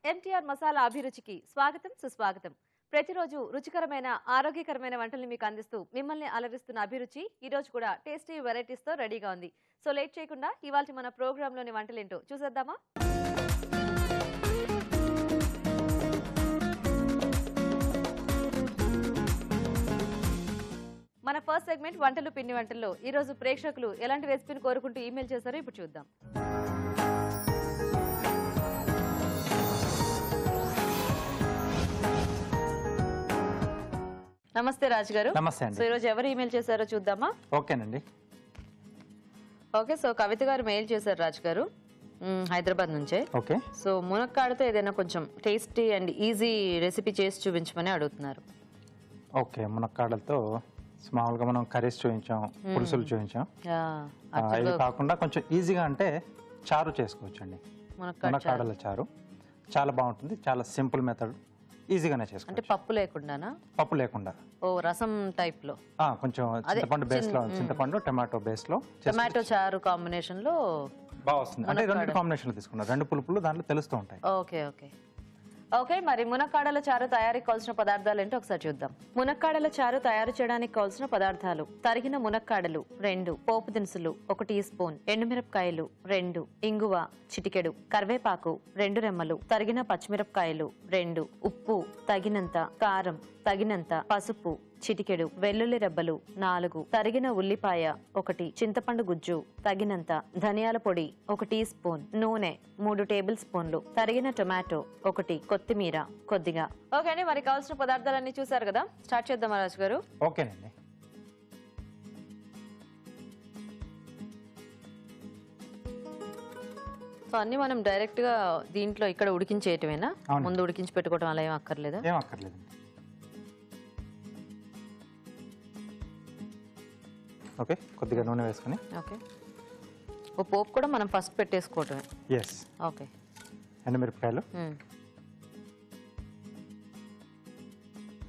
MTR masala అభిరుచికి స్వాగతం సుస్వాగతం. ప్రతిరోజు రుచికరమైన ఆరోగ్యకరమైన వంటల్ని మీకు అందిస్తూ మిమ్మల్ని అలరిస్తున్న అభిరుచి ఈ రోజు కూడా టేస్టీ వెరైటీస్ తో రెడీగా ఉంది. సో లేట్ చేయకుండా ఇవాల్టి మన ప్రోగ్రామ్ లోని వంటలేంటో చూసేద్దామా? మన ఫస్ట్ సెగ్మెంట్ వంటలు పిండి వంటల్లో ఈ రోజు ప్రేక్షకులు ఎలాంటి రెసిపీని కోరుకుంటూ ఈమెయిల్ చేశారో ఇప్పుడు చూద్దాం. నమస్తే రాజు గారు. నమస్తే అండి. సో ఈ రోజు ఎవరు ఈమెయిల్ చేశారో చూద్దామా? ఓకేనండి. ఓకే, సో కవిత గారు మెయిల్ చేశారు రాజు గారు, హైదరాబాద్ నుంచే. ఓకే, సో మునక్కాడతో ఏదైనా కొంచెం టేస్టీ అండ్ ఈజీ రెసిపీ చేసి చూపించమని అడుగుతున్నారు. ఓకే, మునక్కాడలతో మామూలుగా మనం కర్రీస్ చూపించాం, పులుసులు చూపించాం. ఇవి కాకుండా కొంచెం ఈజీగా అంటే చారు చేసుకోవచ్చు అండి. మునక్కాడల చారు చాలా బాగుంటుంది, చాలా సింపుల్ మెథడ్, ఈజీగానే చేసుకోవచ్చు. అంటే పప్పు లేకుండానా? పప్పు లేకుండా. ఓ రసం టైప్ లో కొంచెం చింతపండు బేస్ లో, చింతపండు టమాటో బేస్ లో, టమాటో చారు కాంబినేషన్ లో బాగా వస్తుంది. అంటే రెండు కాంబినేషన్ తీసుకున్నారు, రెండు పులుపులు దాంట్లో తెలుస్తూ ఉంటాయి. ఓకే ఓకే ఓకే మరి మునక్కాడల చారు తయారీకి కావాల్సిన పదార్థాలు ఏంటో ఒకసారి చూద్దాం. మునక్కాడల చారు తయారు చేయడానికి కావాల్సిన పదార్థాలు: తరిగిన మునక్కాడలు 2, పోపు దినుసులు 1 టీ స్పూన్, ఎండుమిరపకాయలు 2, ఇంగువ చిటికెడు, కరివేపాకు 2 రెమ్మలు, తరిగిన పచ్చిమిరపకాయలు 2, ఉప్పు తగినంత, కారం తగినంత, పసుపు చిటికెడు, వెల్లుల్లి రెబ్బలు 4, తరిగిన ఉల్లిపాయ 1, చింతపండు గుజ్జు తగినంత, ధనియాల పొడి 1 టీ స్పూన్, నూనె 3 టేబుల్ స్పూన్లు, తరిగిన టొమాటో 1, కొత్తిమీర కొద్దిగా. ఓకే అండి, మరి కావాల్సిన పదార్థాలన్నీ చూసారు కదా, స్టార్ట్ చేద్దాం రాజు గారు. ఓకేనండి. సో అన్ని మనం డైరెక్ట్ గా దీంట్లో ఇక్కడ ఉడికించేయటమేనా? ముందు ఉడికించి పెట్టుకోవడం అలా ఏం అక్కర్లేదా? ఏం అక్కర్లేదు. ఓకే, కొద్దిగా నూనె వేసుకుని. ఓకే, ఓ పోపు కూడా మనం ఫస్ట్ పెట్టేసుకోవటమే. ఎస్. ఓకే, ఎండుమిరపకాయలు.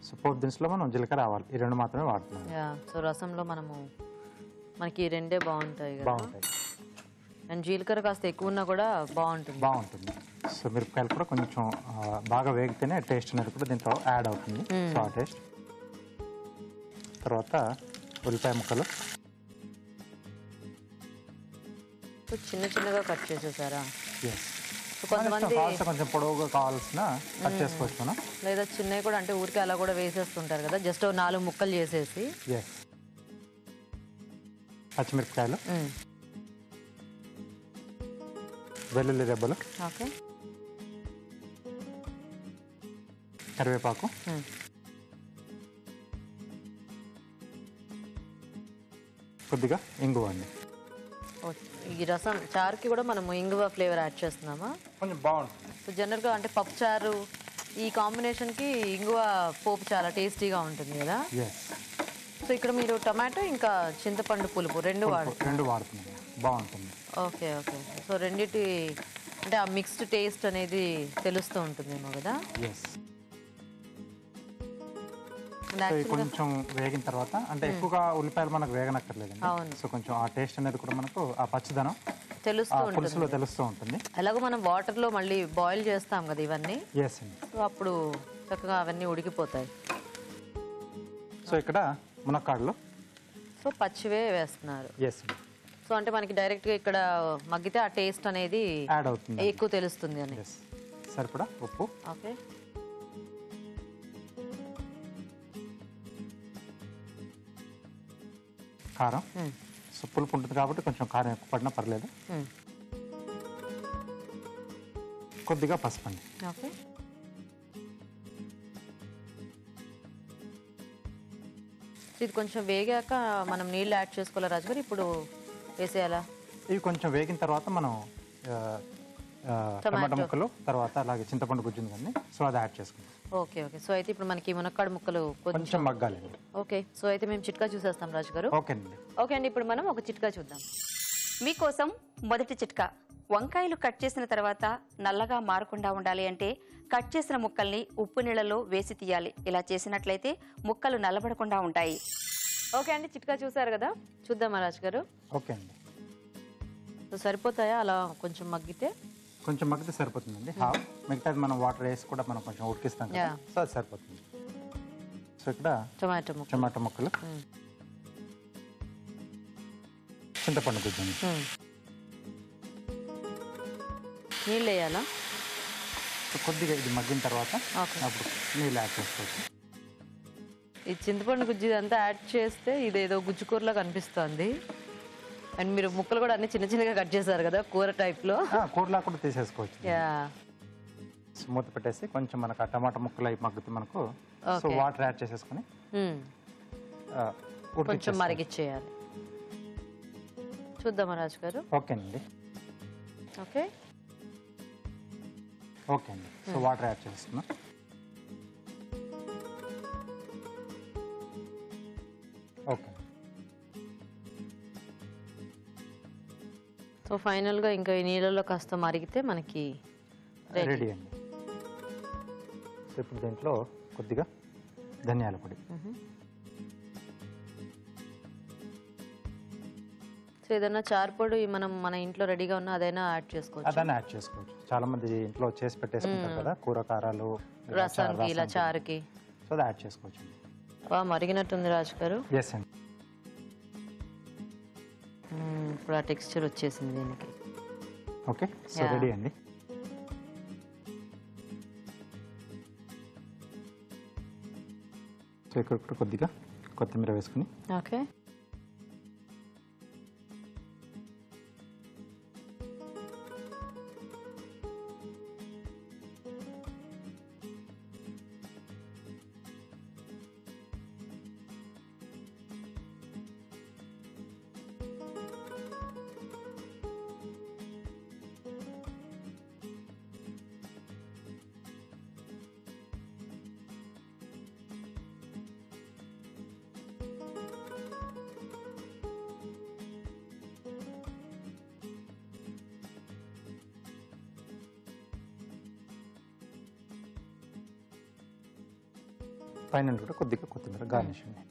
సో పోపు దినుసులో మనం జీలకర్ర, ఆవాలు ఈ రెండు మాత్రమే వాడుతున్నాం. సో రసంలో మనకి ఈ రెండే బాగుంటాయి కదా. బాగుంటాయి. అండ్ జీలకర్ర కాస్త ఎక్కువ ఉన్నా కూడా బాగుంటుంది. సో మిరపకాయలు కూడా కొంచెం బాగా వేగితేనే టేస్ట్ అనేది కూడా దీంట్లో యాడ్ అవుతుంది. సో ఆ టేస్ట్. తర్వాత ఉల్లిపాయ ముక్కలు చిన్న చిన్నగా కట్ చేసేసారా? కొంతమంది కొంచెం పొడవుగా కావాల్సిన కట్ చేసుకోవచ్చు మనం, లేదా చిన్నవి కూడా అంటే ఊరికి అలా కూడా వేసేస్తుంటారు కదా, జస్ట్ 4 ముక్కలు చేసేసి. పచ్చిమిరపకాయలు, వెల్లుల్లి రెబ్బలు, ఓకే, కరివేపాకు, కొద్దిగా ఇంగువ అండి. ఈ రసం చారుకి కూడా మనము ఇంగువ ఫ్లేవర్ యాడ్ చేస్తున్నామా? కొంచెం బాగుంటుంది. సో జనరల్గా అంటే పప్పు చారు ఈ కాంబినేషన్కి ఇంగువ పోపు చాలా టేస్టీగా ఉంటుంది కదా. సో ఇక్కడ మీరు టమాటో ఇంకా చింతపండు పులుపు రెండు వాడుతుంది, బాగుంటుంది. ఓకే ఓకే సో రెండిటి అంటే ఆ మిక్స్డ్ టేస్ట్ అనేది తెలుస్తూ ఉంటుందేమో కదా. కొంచెం వేగిన తర్వాత అంటే ఎక్కువగా ఉల్లిపాయలు మనకు వేగనక్కర్లేదండి. సో కొంచెం ఆ టేస్ట్ అనేది కూడా మనకు ఆ పచ్చిదనం తెలుస్తూ ఉంటుంది. ఎలాగో మనం వాటర్ లో మళ్ళీ బాయిల్ చేస్తాం కదా ఇవన్నీ. సో అప్పుడు చక్కగా అవన్నీ ఉడికిపోతాయి. సో ఇక్కడ మునక్కాడలు సో పచ్చివే వేస్తున్నారు. సో అంటే మనకి డైరెక్ట్ గా ఇక్కడ మగ్గితే ఆ టేస్ట్ అనేది యాడ్ అవుతుంది, ఎక్కువ తెలుస్తుంది అని. సరిపడా ఉప్పు, ఓకే, కారం. సో పులుపు ఉంటుంది కాబట్టి కొంచెం కారం ఎక్కువ పడినా పర్లేదు. కొద్దిగా పసుపు అండి. ఓకే, ఇది కొంచెం వేగాక మనం నీళ్ళు యాడ్ చేసుకోవాలి రాజు గారు, ఇప్పుడు వేసేయాలా? ఇవి కొంచెం వేగిన తర్వాత మనం టమాటా ముక్కలు, తర్వాత అలాగే చింతపండు గుజ్జుంది కానీ సో అది యాడ్ చేసుకుంటాం. ఓకే ఓకే సో అయితే ఇప్పుడు మనకి మునక్కాడ ముక్కలు కొంచెం మగ్గాలి. ఓకే, సో అయితే మేము చిట్కా చూసేస్తాం రాజు గారు. ఓకే అండి. ఓకే అండి, ఇప్పుడు మనం ఒక చిట్కా చూద్దాం. మీకోసం మొదటి చిట్కా: వంకాయలు కట్ చేసిన తర్వాత నల్లగా మారకుండా ఉండాలి అంటే కట్ చేసిన ముక్కల్ని ఉప్పు నీళ్ళలో వేసి తీయాలి. ఇలా చేసినట్లయితే ముక్కలు నల్లబడకుండా ఉంటాయి. ఓకే అండి, చిట్కా చూసారు కదా, చూద్దామా రాజు గారు? ఓకే అండి. సరిపోతాయా అలా కొంచెం మగ్గితే? కొంచెం మగ్గితే సరిపోతుందండి హాఫ్. మిగతాది మనం వాటర్ వేసి కూడా మనం కొంచెం ఉడికిస్తాం కదా, సో అది సరిపోతుంది. సో ఇక్కడ టమాటో ముక్కలు, చింతపండు గుజ్జు, నీళ్ళు వేయాలా? కొద్దిగా ఇది మగ్గిన తర్వాత అప్పుడు నీళ్ళు యాడ్ చేసుకోవచ్చు. ఈ చింతపండు గుజ్జు అంతా యాడ్ చేస్తే ఇదేదో గుజ్జు కూరలో కనిపిస్తుంది. అండ్ మీరు ముక్కలు కూడా అన్ని చిన్న చిన్నగా కట్ చేశారు కదా, కూర టైప్లో. కూరలా కూడా తీసేసుకోవచ్చు. మూత పెట్టేసి కొంచెం మనకు ఆ టమాటా ముక్కలు అవి మగ్గితే మనకు సో వాటర్ యాడ్ చేసేసుకుని కొంచెం మరిగిచ్చేయాలి. చూద్దామా రాజు గారు? ఓకేనండి. ఓకే అండి. సో వాటర్ యాడ్ చేస్తున్నాం. ఓకే. సో ఫైనల్గా ఇంకా ఈ నీళ్ళలో కాస్త మరిగితే మనకి రెడీ అండి. సో ఇప్పుడు దీంట్లో కొద్దిగా ధనియాల పొడి. సో ఏదైనా చారుపొడి మన ఇంట్లో రెడీగా ఉన్న అదైనా యాడ్ చేసుకోవచ్చు. అదైనా యాడ్ చేసుకోవచ్చు. చాలా మంది ఇంట్లో చేసి పెట్టేసుకుంటారు కదా కూర కారాలు, రసానికి ఇలా చారుకి. సో అది యాడ్ చేసుకోవచ్చు. బాగా మరిగినట్టుంది రాజు గారు. ఎస్ అండి. ఇప్పుడు ఆ టెక్స్చర్ వచ్చేసింది దీనికి. ఓకే, సో రెడీ అండి. సో ఇక్కడ కొద్దిగా కొత్తిమీర వేసుకుని. ఓకే. పైన కూడా కొద్దిగా కొత్తిమీర గార్నిష్ అండి.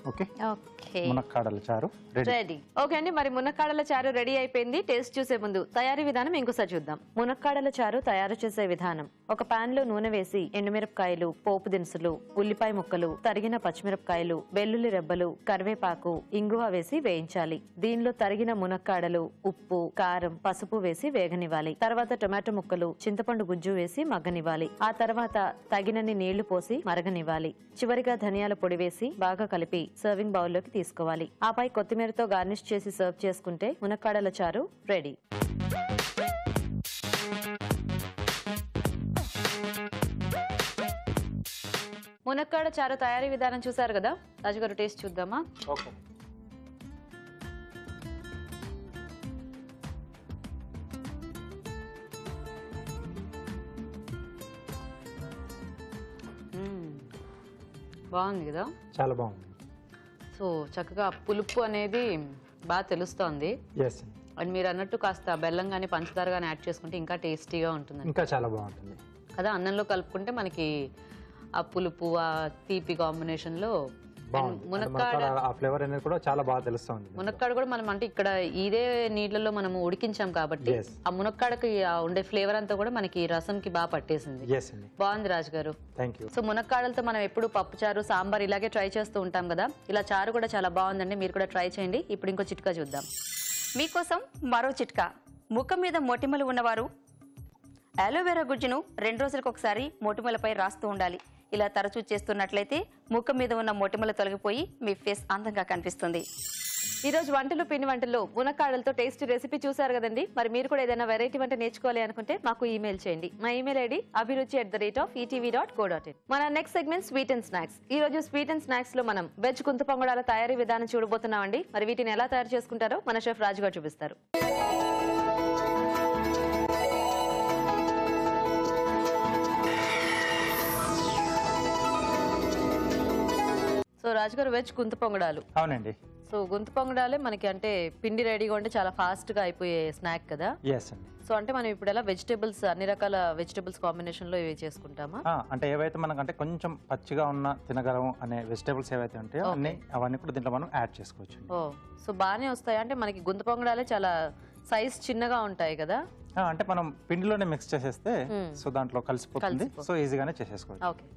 ఓకే, మునక్కాడల చారు రెడీ. ఓకే అండి, మరి మునక్కాడల చారు రెడీ అయిపోయింది. టేస్ట్ చూసే ముందు తయారీ విధానం ఇంకోసారి చూద్దాం. మునక్కాడల చారు తయారు చేసే విధానం: ఒక పాన్ లో నూనె వేసి ఎండుమిరపకాయలు, పోపు దినుసులు, ఉల్లిపాయ ముక్కలు, తరిగిన పచ్చిమిరపకాయలు, వెల్లుల్లి రెబ్బలు, కరివేపాకు, ఇంగువ వేసి వేయించాలి. దీనిలో తరిగిన మునక్కాడలు, ఉప్పు, కారం, పసుపు వేసి వేగనివ్వాలి. తర్వాత టొమాటో ముక్కలు, చింతపండు గుజ్జు వేసి మగ్గనివ్వాలి. ఆ తర్వాత తగినన్ని నీళ్లు పోసి మరగనివ్వాలి. చివరిగా ధనియాల పొడి వేసి బాగా కలిపి సర్వింగ్ బౌల్లోకి తీసుకోవాలి. ఆపై కొత్తిమీరతో గార్నిష్ చేసి సర్వ్ చేసుకుంటే మునక్కాడల చారు రెడీ. మునక్కాడ చారు తయారీ విధానం చూసారు కదా రాజుగారు, టేస్ట్ చూద్దామా? ఓకే. బాగుంది కదా, చాలా బాగుంది. సో చక్కగా పులుపు అనేది బాగా తెలుస్తోంది. అండ్ మీరు అన్నట్టు కాస్త బెల్లం కానీ పంచదార కానీ యాడ్ చేసుకుంటే ఇంకా టేస్టీగా ఉంటుంది, ఇంకా చాలా బాగుంటుంది కదా. అన్నంలో కలుపుకుంటే మనకి ఆ పులుపు, ఆ తీపి కాంబినేషన్ లో మునక్కాడ ఫ్లేవర్ అనేది కూడా చాలా బాగా తెలుస్తుంది. మునక్కాడ కూడా మనం అంటే ఇక్కడ ఇదే నీళ్ళలో మనం ఉడికించాం కాబట్టి ఆ మునక్కాడకి ఉండే ఫ్లేవర్ అంతా కూడా మనకి రసంకి బాగా పట్టేసింది. బాగుంది రాజు గారు. సో మునక్కాడలతో మనం ఎప్పుడు పప్పుచారు, సాంబార్ ఇలాగే ట్రై చేస్తూ ఉంటాం కదా, ఇలా చారు కూడా చాలా బాగుందండి. మీరు కూడా ట్రై చేయండి. ఇప్పుడు ఇంకో చిట్కా చూద్దాం. మీకోసం మరో చిట్కా. ముఖం మీద మొటిమలు ఉన్నవారు అలోవెరా గుజ్జును 2 రోజులకు ఒకసారి మొటిమలపై రాస్తూ ఉండాలి. ఇలా తరచూ చేస్తున్నట్లయితే ముఖం మీద ఉన్న మొటిమలు తొలగిపోయి మీ ఫేస్ అందంగా కనిపిస్తుంది. ఈ రోజు వంటలు పిండి వంటల్లో మునక్కాడలతో టేస్ట్ రెసిపీ చూసారు కదండి. మరి మీరు కూడా ఏదైనా వెరైటీ వంట నేర్చుకోవాలి అనుకుంటే మాకు ఈమెయిల్ చేయండి. మా ఈమెయిల్ ఐడి abhiruchi@etv.co.in. మన next segment sweet and snacks. ఈ రోజు స్వీట్ అండ్ స్నాక్స్ లో మనం వెజ్ కుంత పొంగడాల తయారీ విధానం చూడబోతున్నామండి. మరి వీటిని ఎలా తయారు చేసుకుంటారో మన షెఫ్ రాజు గారు చూపిస్తారు. సో రాజుగారు వెజ్ గుంత పొంగడాలు. అవునండి. సో గుంత పొంగడాలే మనకి అంటే పిండి రెడీగా ఉంటే చాలా ఫాస్ట్ గా అయిపోయే స్నాక్ కదా. ఎస్ అండి. సో అంటే మనం ఇప్పుడు ఎలా వెజిటేబుల్స్ అన్ని రకాల వెజిటేబుల్స్ కాంబినేషన్ లో ఇవి చేసుకుంటామా? అంటే ఏవైతే మనకంటే కొంచెం పచ్చిగా ఉన్న తినగలము అనే వెజిటేబుల్స్ ఏవైతే ఉంటాయో అవన్నీ కూడా దీంట్లో మనం యాడ్ చేసుకోవచ్చు. ఓ సో బాగానే వస్తాయి. అంటే మనకి గుంత పొంగడాలే చాలా సైజ్ చిన్నగా ఉంటాయి కదా. అంటే మనం పిండిలోనే మిక్స్ చేసేస్తే సో దాంట్లో కలిసిపోతుంది. సో ఈజీగానే చేసేసుకోవచ్చు. ఓకే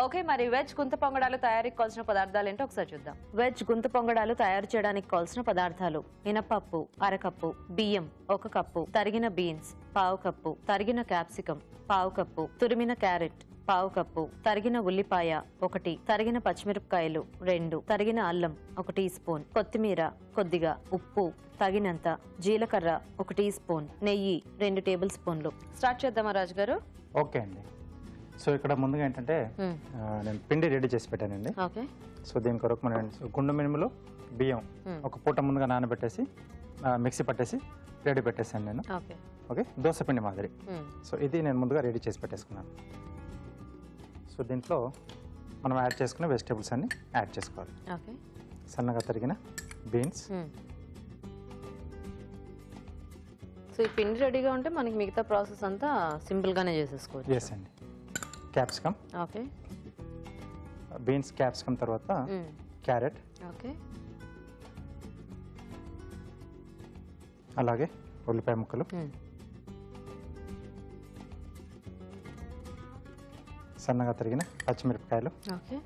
ఓకే మరి వెజ్ గుంత పొంగడాలు తయారీకి కావాల్సిన పదార్థాలు ఏంటో ఒకసారి చూద్దాం. వెజ్ గుంత పొంగడాలు తయారు చేయడానికి కావాల్సిన పదార్థాలు: మినపప్పు అరకప్పు, బియ్యం 1 కప్పు, తరిగిన బీన్స్ 1/2 కప్పు, తరిగిన క్యాప్సికం 1/2 కప్పు, తురిమిన క్యారెట్ 1/2 కప్పు, తరిగిన ఉల్లిపాయ 1, తరిగిన పచ్చిమిరపకాయలు 2, తరిగిన అల్లం 1 టీ స్పూన్, కొత్తిమీర కొద్దిగా, ఉప్పు తగినంత, జీలకర్ర 1 టీ స్పూన్, నెయ్యి 2 టేబుల్ స్పూన్లు. స్టార్ట్ చేద్దామా రాజు గారు? ఓకే అండి. సో ఇక్కడ ముందుగా ఏంటంటే నేను పిండి రెడీ చేసి పెట్టానండి. ఓకే. సో దీని కొరకు మనం గుండు మినుములు బియ్యం 1 పూట ముందుగా నానబెట్టేసి మిక్సీ పట్టేసి రెడీ పెట్టేసాను నేను. Okay okay. దోశ పిండి మాదిరి. సో ఇది నేను ముందుగా రెడీ చేసి పెట్టేసుకున్నాను. సో దీంట్లో మనం యాడ్ చేసుకునే వెజిటేబుల్స్ అన్ని యాడ్ చేసుకోవాలి. ఓకే. సన్నగా తరిగిన బీన్స్. సో ఈ పిండి రెడీగా ఉంటే మనకి మిగతా ప్రాసెస్ అంతా సింపుల్ గానే చేసేసుకోవచ్చు. ఎస్ అండి. క్యాప్సికమ్. ఓకే. బీన్స్ క్యాప్సికమ్ తర్వాత క్యారెట్. ఓకే. అలాగే ఉల్లిపాయ ముక్కలు, సన్నగా తరిగిన పచ్చిమిరపకాయలు, ఓకే,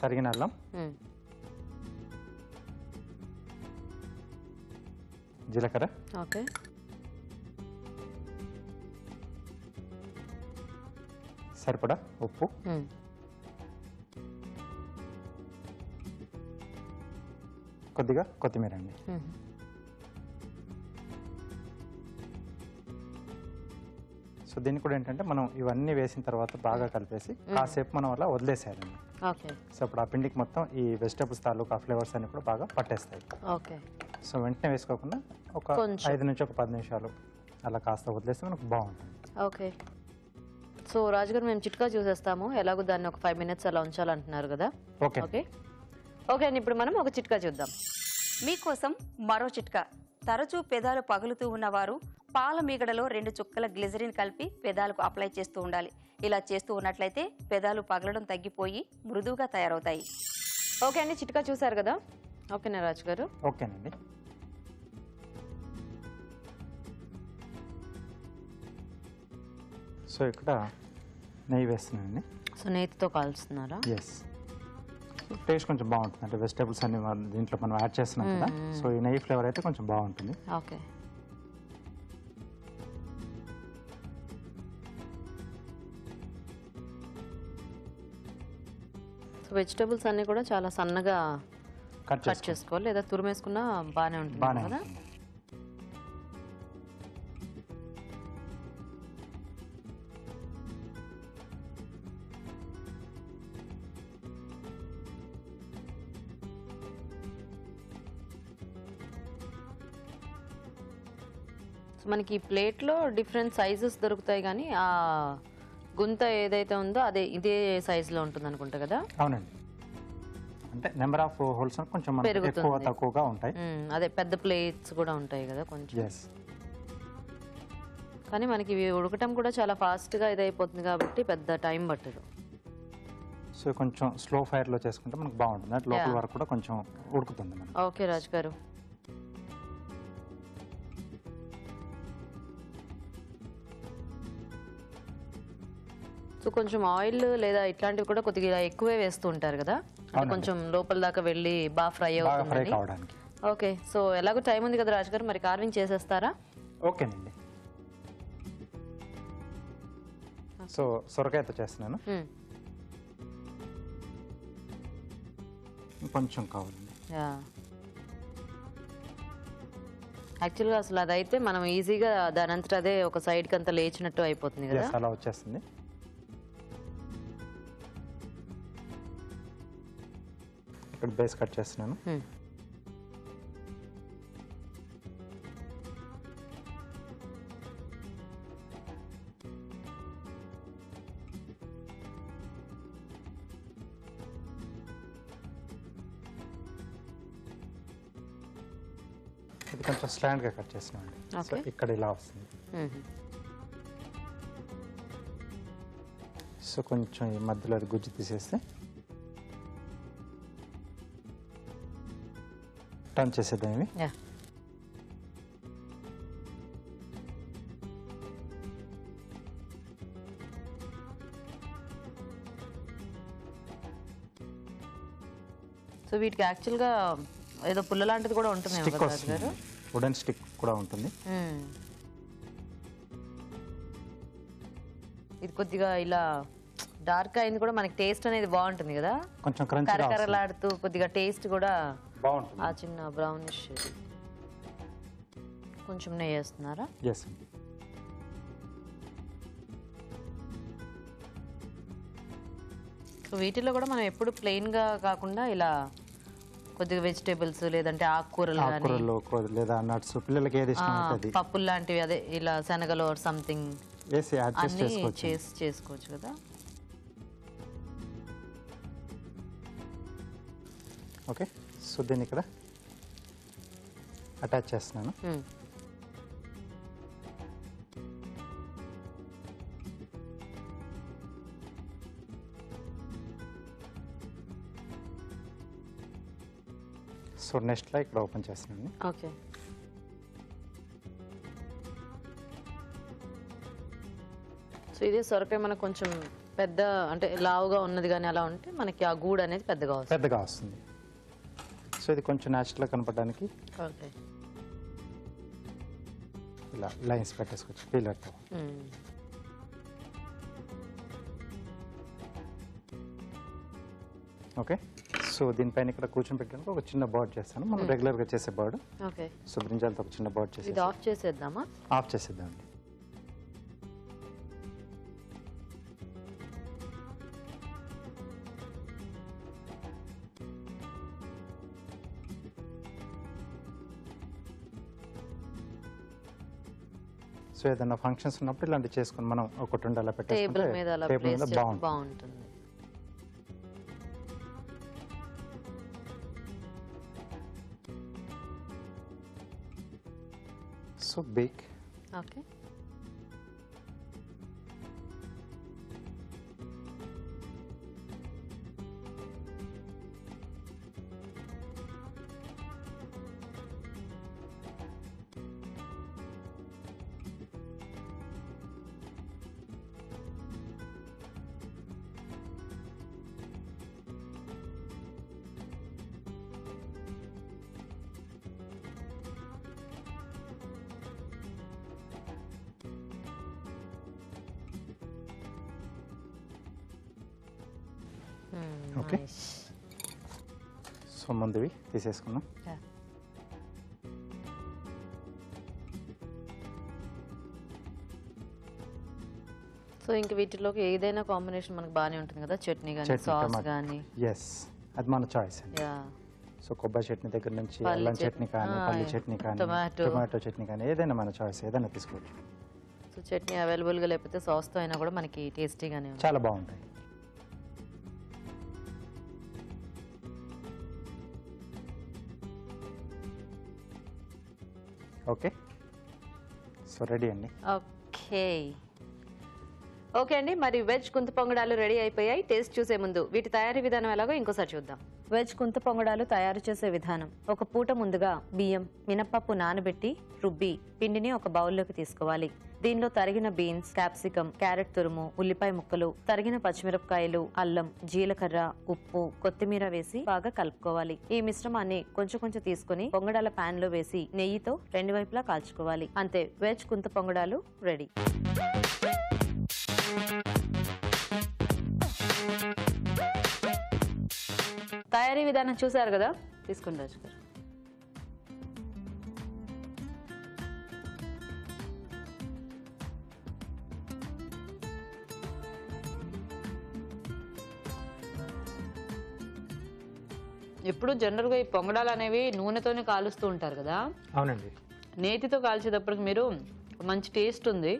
తరిగిన అల్లం, జీలకర్ర, ఓకే, సరిపడా ఉప్పు, కొద్దిగా కొత్తిమీర అండి. సో దీన్ని కూడా ఏంటంటే మనం ఇవన్నీ వేసిన తర్వాత బాగా కలిపేసి కాసేపు మనం అలా వదిలేసేయాలండి. ఓకే. సో అప్పుడు ఆ పిండికి మొత్తం ఈ వెజిటేబుల్స్ తాలూకా ఫ్లేవర్స్ అన్ని కూడా బాగా పట్టేస్తాయి. ఓకే. సో వెంటనే వేసుకోకుండా ఒక 5 నుంచి ఒక 10 నిమిషాలు అలా కాస్త వదిలేస్తే మనకు బాగుంటుంది. ఓకే. సో రాజుగారు మేము చిట్కా చూసేస్తాము, ఎలాగో దాన్ని ఒక 5 మినిట్స్ అలా ఉంచాలంటున్నారు కదా. ఓకే ఓకే ఓకే అండి. ఇప్పుడు మనం ఒక చిట్కా చూద్దాం. మీకోసం మరో చిట్కా. తరచూ పెదాలు పగులుతూ ఉన్నవారు పాల మీగడలో 2 చుక్కల గ్లిజరిన్ కలిపి పెదాలకు అప్లై చేస్తూ ఉండాలి. ఇలా చేస్తూ ఉన్నట్లయితే పెదాలు పగలడం తగ్గిపోయి మృదువుగా తయారవుతాయి. ఓకే అండి, చిట్కా చూసారు కదా. ఓకేనా రాజు గారు? ఓకేనండి. సో ఇక్కడ నెయ్యి వేస్తున్నానండి. సో నెయ్యితో కాల్స్తున్నారా? ఎస్. టేస్ట్ కొంచెం బాగుంటుంది, అంటే వెజిటేబుల్స్ అన్ని దీంట్లో మనం యాడ్ చేస్తున్నాం కదా. సో ఈ నెయ్యి ఫ్లేవర్ అయితే కొంచెం బాగుంటుంది. ఓకే. సో వెజిటేబుల్స్ అన్ని కూడా చాలా సన్నగా కట్ చేసుకోవాలి, లేదా తురిమేసుకున్నా బాగానే ఉంటుంది కదా. మనకి ప్లేట్లో డిఫరెంట్ సైజెస్ దొరుకుతాయి, కానీ ఆ గుంత ఏదైతే ఉందో అదే ఇదే సైజులో ఉంటుంది అనుకుంటా కదా. అవునండి. అంటే నెంబర్ ఆఫ్ హోల్స్ కొంచెం ఎక్కువ తక్కువగా ఉంటాయి. అదే పెద్ద ప్లేట్స్ కూడా ఉంటాయి కదా కొంచెం. కానీ మనకి ఇవి ఉడకటం కూడా చాలా ఫాస్ట్గా ఇదైపోతుంది కాబట్టి పెద్ద టైం పట్టదు. సో కొంచెం స్లో ఫైర్లో చేసుకుంటే మనకు బాగుంటుంది, అంటే లోపల వరకు కూడా కొంచెం ఉడుకుతుంది మనకి. ఓకే రాజు గారు. సో కొంచెం ఆయిల్ లేదా ఇట్లాంటివి కూడా కొద్దిగా ఎక్కువే వేస్తూ ఉంటారు కదా, కొంచెం లోపల దాకా వెళ్ళి బాగా ఫ్రై అవుతుంది. ఓకే. సో ఎలాగో టైం ఉంది కదా రాజు గారు, మరి కార్వింగ్ చేసేస్తారా? ఓకేనండి. సో సొరకాయతో చేస్తున్నాను. కొంచెం కావాలండి. యాక్చువల్గా అసలు అదైతే మనం ఈజీగా దాని అంతటా అదే ఒక సైడ్కి అంతా లేచినట్టు అయిపోతుంది కదా. అలా వచ్చేస్తుంది. ఇక్కడ బేస్ కట్ చేస్తున్నాను. ఇది కొంచెం స్లాండ్గా కట్ చేసినామండి. సో ఇక్కడ ఇలా వస్తుంది. సో కొంచెం ఈ మధ్యలో అది గుజ్జు తీసేస్తే టర్న్ చేసేద్దాం ఇవి. సో వీటికి యాక్చువల్గా ఏదో పుల్ల లాంటిది కూడా ఉంటుంది స్టిక్ వస్తుంది, వుడెన్ స్టిక్ కూడా ఉంటుంది. ఇది కొద్దిగా ఇలా డార్క్ అయింది కూడా మనకి టేస్ట్ అనేది బాగుంటుంది కదా, కొంచెం కరకరలాడుతూ కొద్దిగా టేస్ట్ కూడా బాగుంటుంది. ఆ చిన్న బ్రౌనిష్. కొంచెం నెయ్యి వేస్తున్నారా? ఎస్. సో వీటిలో కూడా మనం ఎప్పుడు ప్లెయిన్ గా కాకుండా ఇలా కొద్దిగా వెజిటేబుల్స్ లేదంటే ఆకుకూరలు లేదా నట్స్, పిల్లలకి ఏది ఇష్టం అవుతుంది, పప్పులు లాంటివి, అదే ఇలా శనగలు ఆర్ సంథింగ్ వేసి యాడ్ చేసుకోవచ్చు కదా. ఓకే, సో దీన్ని ఇక్కడ అటాచ్ చేస్తున్నాను. సో నెక్స్ట్లో ఇక్కడ ఓపెన్ చేస్తున్నాను. ఓకే, సో ఇదే సొరకాయ మనకు కొంచెం పెద్ద అంటే లావుగా ఉన్నది కానీ అలా ఉంటే మనకి ఆ గూడు అనేది పెద్దగా వస్తుంది. సో ఇది కొంచెం న్యాచురల్గా కనపడడానికి ఓకే ఇలా లైన్స్ పెట్టేసుకోవచ్చు పీలర్తో. ఓకే, సో దీనిపైన ఇక్కడ కూర్చొని పెట్టడానికి ఒక చిన్న బర్డ్ చేస్తాను, మనం రెగ్యులర్గా చేసే బర్డ్. ఓకే, సో బ్రింజాలతో ఒక చిన్న బర్డ్ చేసి ఇది ఆఫ్ చేసేద్దామా? ఆఫ్ చేసేద్దామండి. సో ఏదైనా ఫంక్షన్స్ ఉన్నప్పుడు ఇలాంటివి చేసుకుని మనం ఒకటి అలా టేబుల్ మీద బాగుంటుంది. బాగుంటుంది. So bake. Okay, okay, so ముందువి తీసేసుకున్నాం. సో ఇంక వీటిలోకి ఏదైనా కాంబినేషన్ మనకు బాగానే ఉంటుంది కదా, చట్నీ కానీ సాస్ కానీ. ఎస్, అది మన చాయిస్ అండి. సో కొబ్బరి చట్నీ దగ్గర నుంచి అల్లం చట్నీ కానీ, పల్లి చట్నీ కానీ, టొమాటో చట్నీ కానీ, ఏదైనా మన చాయిస్, ఏదైనా తీసుకోవచ్చు. సో చట్నీ అవైలబుల్గా లేకపోతే సాస్తో అయినా కూడా మనకి టేస్టీగానే ఉంటుంది, చాలా బాగుంటాయి. ఓకే, సో రెడీ అండి. ఓకే అండి, మరి వెజ్ కుంత పొంగడాలు రెడీ అయిపోయాయి. టేస్ట్ చూసే ముందు వీటి తయారీ విధానం ఎలాగో ఇంకోసారి చూద్దాం. వెజ్ కుంత పొంగడాలు తయారు చేసే విధానం: ఒక పూట ముందుగా బియ్యం, మినపప్పు నానబెట్టి రుబ్బి పిండిని ఒక బౌల్లోకి తీసుకోవాలి. దీనిలో తరిగిన బీన్స్, క్యాప్సికం, క్యారెట్ తురుము, ఉల్లిపాయ ముక్కలు, తరిగిన పచ్చిమిరపకాయలు, అల్లం, జీలకర్ర, ఉప్పు, కొత్తిమీర వేసి బాగా కలుపుకోవాలి. ఈ మిశ్రమాన్ని కొంచెం కొంచెం తీసుకుని పొంగడాల పాన్ లో వేసి నెయ్యితో రెండు వైపులా కాల్చుకోవాలి. అంతే, వెజ్ కుంత పొంగడాలు రెడీ. తయారీ విధానం చూసారు కదా, తీసుకుని రాజు గారు. ఎప్పుడు జనరల్గా ఈ పొంగడాలు అనేవి నూనెతోనే కాలుస్తూ ఉంటారు కదా. అవునండి, నేతితో కాల్చేటప్పటికి మీరు మంచి టేస్ట్ ఉంది.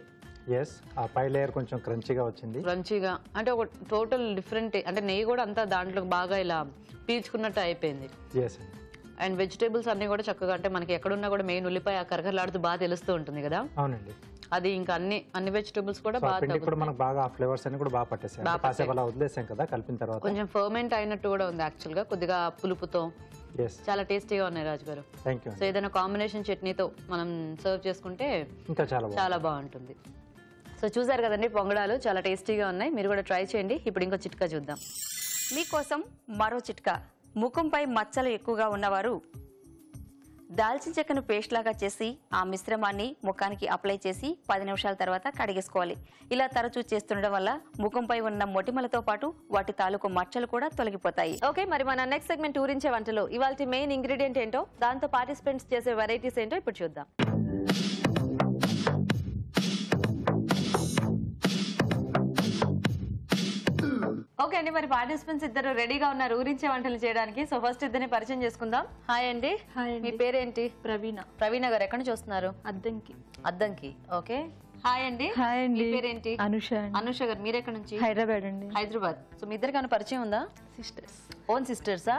ఎస్, ఆ పై లేయర్ కొంచెం క్రంచీగా వచ్చింది. క్రంచీగా అంటే ఒక టోటల్ డిఫరెంట్, అంటే నెయ్యి కూడా అంతా దాంట్లో బాగా ఇలా పీల్చుకున్నట్టు అయిపోయింది. ఎస్ అండి. అండ్ వెజిటేబుల్స్ అన్ని కూడా చక్కగా అంటే మనకి ఎక్కడున్నా కూడా మెయిన్ ఉల్లిపాయ కరకరలాడుతూ బాగా తెలుస్తూ ఉంటుంది కదా. అవునండి. అది ఇంకా అన్ని వెజిటేబుల్స్ కూడా సో ఆ బాగా పిండి కూడా మనకు బాగా ఆ ఫ్లేవర్స్ అన్ని కూడా బాగా పట్టేసాయి. కాసేపు అలా వదిలేసాం కదా కలిపిన తర్వాత. కొంచెం ఫర్మెంట్ అయినట్టు కూడా ఉంది యాక్చువల్ గా, కొద్దిగా పులుపుతో. ఎస్, చాలా టేస్టీగా ఉన్నాయి రాజు గారు. Thank you. సో ఏదైనా కాంబినేషన్ చట్నీతో మనం సర్వ్ చేసుకుంటే ఇంకా చాలా బాగుంటుంది. సో చూసారు కదండి, పొంగడాలు చాలా టేస్టీగా ఉన్నాయి. మీరు కూడా ట్రై చేయండి. ఇప్పుడు ఇంకో చిట్కా చూద్దాం. మీకోసం మరో చిట్కా. ముఖంపై మచ్చలు ఎక్కువగా ఉన్నవారు దాల్చిన చెక్కను పేస్ట్ లాగా చేసి ఆ మిశ్రమాన్ని ముఖానికి అప్లై చేసి 10 నిమిషాల తర్వాత కడిగేసుకోవాలి. ఇలా తరచూ చేస్తుండడం వల్ల ముఖంపై ఉన్న మొటిమలతో పాటు వాటి తాలూకు మచ్చలు కూడా తొలగిపోతాయి. ఓకే, మరి మన నెక్స్ట్ సెగ్మెంట్ ఊరించే వంటలో ఇవాళ మెయిన్ ఇంగ్రీడియంట్ ఏంటో, దాంతో పార్టిసిపెంట్స్ చేసే వెరైటీస్ ఏంటో ఇప్పుడు చూద్దాం. ఓకే అండి, మరి పార్టిసిపెంట్స్ ఇద్దరు రెడీగా ఉన్నారు ఊరించే వంటలు చేయడానికి. సో ఫస్ట్ ఇద్దరిని పరిచయం చేసుకుందాం. హాయ్ అండి. మీ పేరేంటి? ప్రవీణ గారు. ఎక్కడి నుంచి వస్తున్నారు? అద్దంకి. ఓకే. హాయ్ అండి. మీ పేరేంటి? అనుష గారు. మీరు ఎక్కడి నుంచి? హైదరాబాద్. సో మీ ఇద్దరికి ఏమైనా పరిచయం ఉందా? ఓన్ సిస్టర్సా?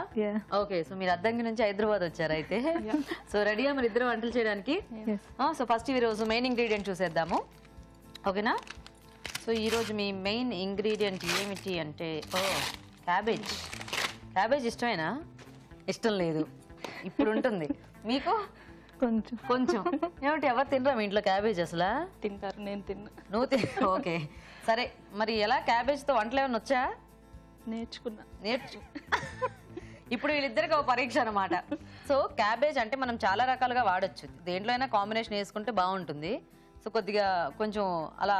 ఓకే. సో మీరు అద్దంకి నుంచి హైదరాబాద్ వచ్చారు అయితే. సో రెడీగా మరి ఇద్దరు వంటలు చేయడానికి? సో ఫస్ట్ ఈ రోజు మెయిన్ ఇంగ్రీడియంట్ చూసేద్దాము. ఓకేనా? సో ఈరోజు మీ మెయిన్ ఇంగ్రీడియంట్ ఏమిటి అంటే, క్యాబేజ్. క్యాబేజ్ ఇష్టమేనా? ఇష్టం లేదు, ఇప్పుడు ఉంటుంది. మీకు? కొంచెం. ఏమిటి, ఎవరు తినరా మీ ఇంట్లో క్యాబేజ్? అసలు తింటారు, నేను తిన్నా. నువ్వు ఓకే సరే. మరి ఎలా క్యాబేజ్తో వంటలు ఏమైనా వచ్చా? నేర్చుకున్నా. ఇప్పుడు వీళ్ళిద్దరికి ఒక పరీక్ష అనమాట. సో క్యాబేజ్ అంటే మనం చాలా రకాలుగా వాడచ్చు, దేంట్లో అయినా కాంబినేషన్ వేసుకుంటే బాగుంటుంది. సో కొద్దిగా కొంచెం అలా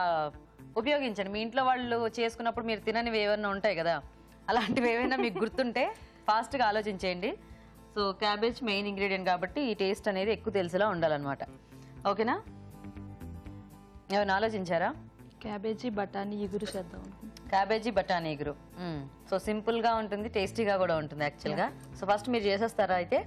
ఉపయోగించండి. మీ ఇంట్లో వాళ్ళు చేసుకున్నప్పుడు మీరు తిననివి ఏమైనా ఉంటాయి కదా, అలాంటివి ఏమైనా మీకు గుర్తుంటే ఫాస్ట్గా ఆలోచించేయండి. సో క్యాబేజ్ మెయిన్ ఇంగ్రీడియంట్ కాబట్టి ఈ టేస్ట్ అనేది ఎక్కువ తెలిసేలా ఉండాలన్నమాట. ఓకేనా? ఏమైనా ఆలోచించారా? క్యాబేజీ బఠానీ ఇగురు చేద్దాం. క్యాబేజీ బఠానీ ఇగురు. సో సింపుల్గా ఉంటుంది, టేస్టీగా కూడా ఉంటుంది యాక్చువల్గా. సో ఫస్ట్ మీరు చేసేస్తారా అయితే?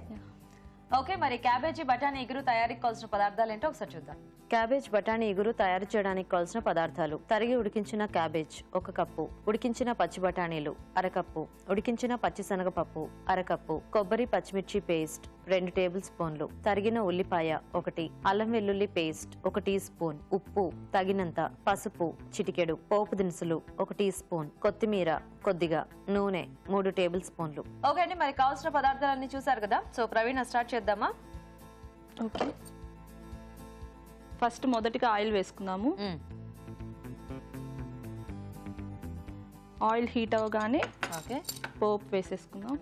ఓకే, మరి క్యాబేజీ బఠానీ ఇగురు తయారీకి కావాల్సిన పదార్థాలు ఏంటో ఒకసారి చూద్దాం. క్యాబేజ్ బఠానీ ఇగురు తయారు చేయడానికి కావాల్సిన పదార్థాలు: తరిగి ఉడికించిన క్యాబేజ్ 1 కప్పు, ఉడికించిన పచ్చి బఠానీలు 1/2 కప్పు, ఉడికించిన పచ్చిశనగపప్పు 1/2 కప్పు, కొబ్బరి పచ్చిమిర్చి పేస్ట్ 2 టేబుల్ స్పూన్లు, తరిగిన ఉల్లిపాయ 1, అల్లం వెల్లుల్లి పేస్ట్ 1 టీ స్పూన్, ఉప్పు తగినంత, పసుపు చిటికెడు, పోపు దినుసులు 1 టీ స్పూన్, కొత్తిమీర కొద్దిగా, నూనె 3 టేబుల్ స్పూన్లు. ఓకే అండి, మరి కావాల్సిన పదార్థాలన్నీ చూసారు కదా. సో ప్రవీణ స్టార్ట్ చేద్దామా? ఓకే, ఫస్ట్ మొదటిగా ఆయిల్ వేసుకుందాము. ఆయిల్ హీట్ అవ్వగానే ఓకే పోపు వేసేసుకుందాం.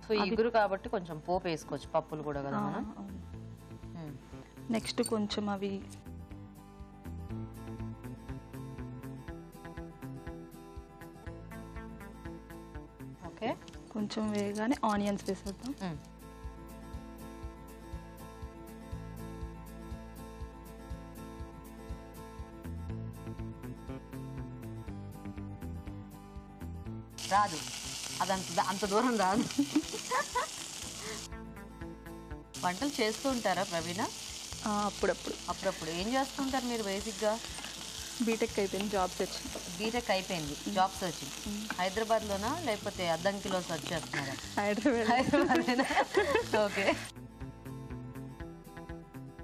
సో ఇగురు కాబట్టి కొంచెం పోపు వేసుకోవచ్చు, పప్పులు కూడా కదా మనం. నెక్స్ట్ కొంచెం అవి ఓకే కొంచెం వేయగానే ఆనియన్స్ వేసేద్దాం. రాదు, అంత దూరం రాదు. వంటలు చేస్తూ ఉంటారా ప్రవీణ? అప్పుడప్పుడు. ఏం చేస్తుంటారు మీరు బేసిక్గా? బీటెక్ అయిపోయింది, జాబ్ సెర్చ్. బీటెక్ అయిపోయింది, జాబ్ సర్చింగ్. హైదరాబాద్లోనా లేకపోతే అద్దంకిలో సర్చ్ చేస్తున్నారా? హైదరాబాద్. ఓకే.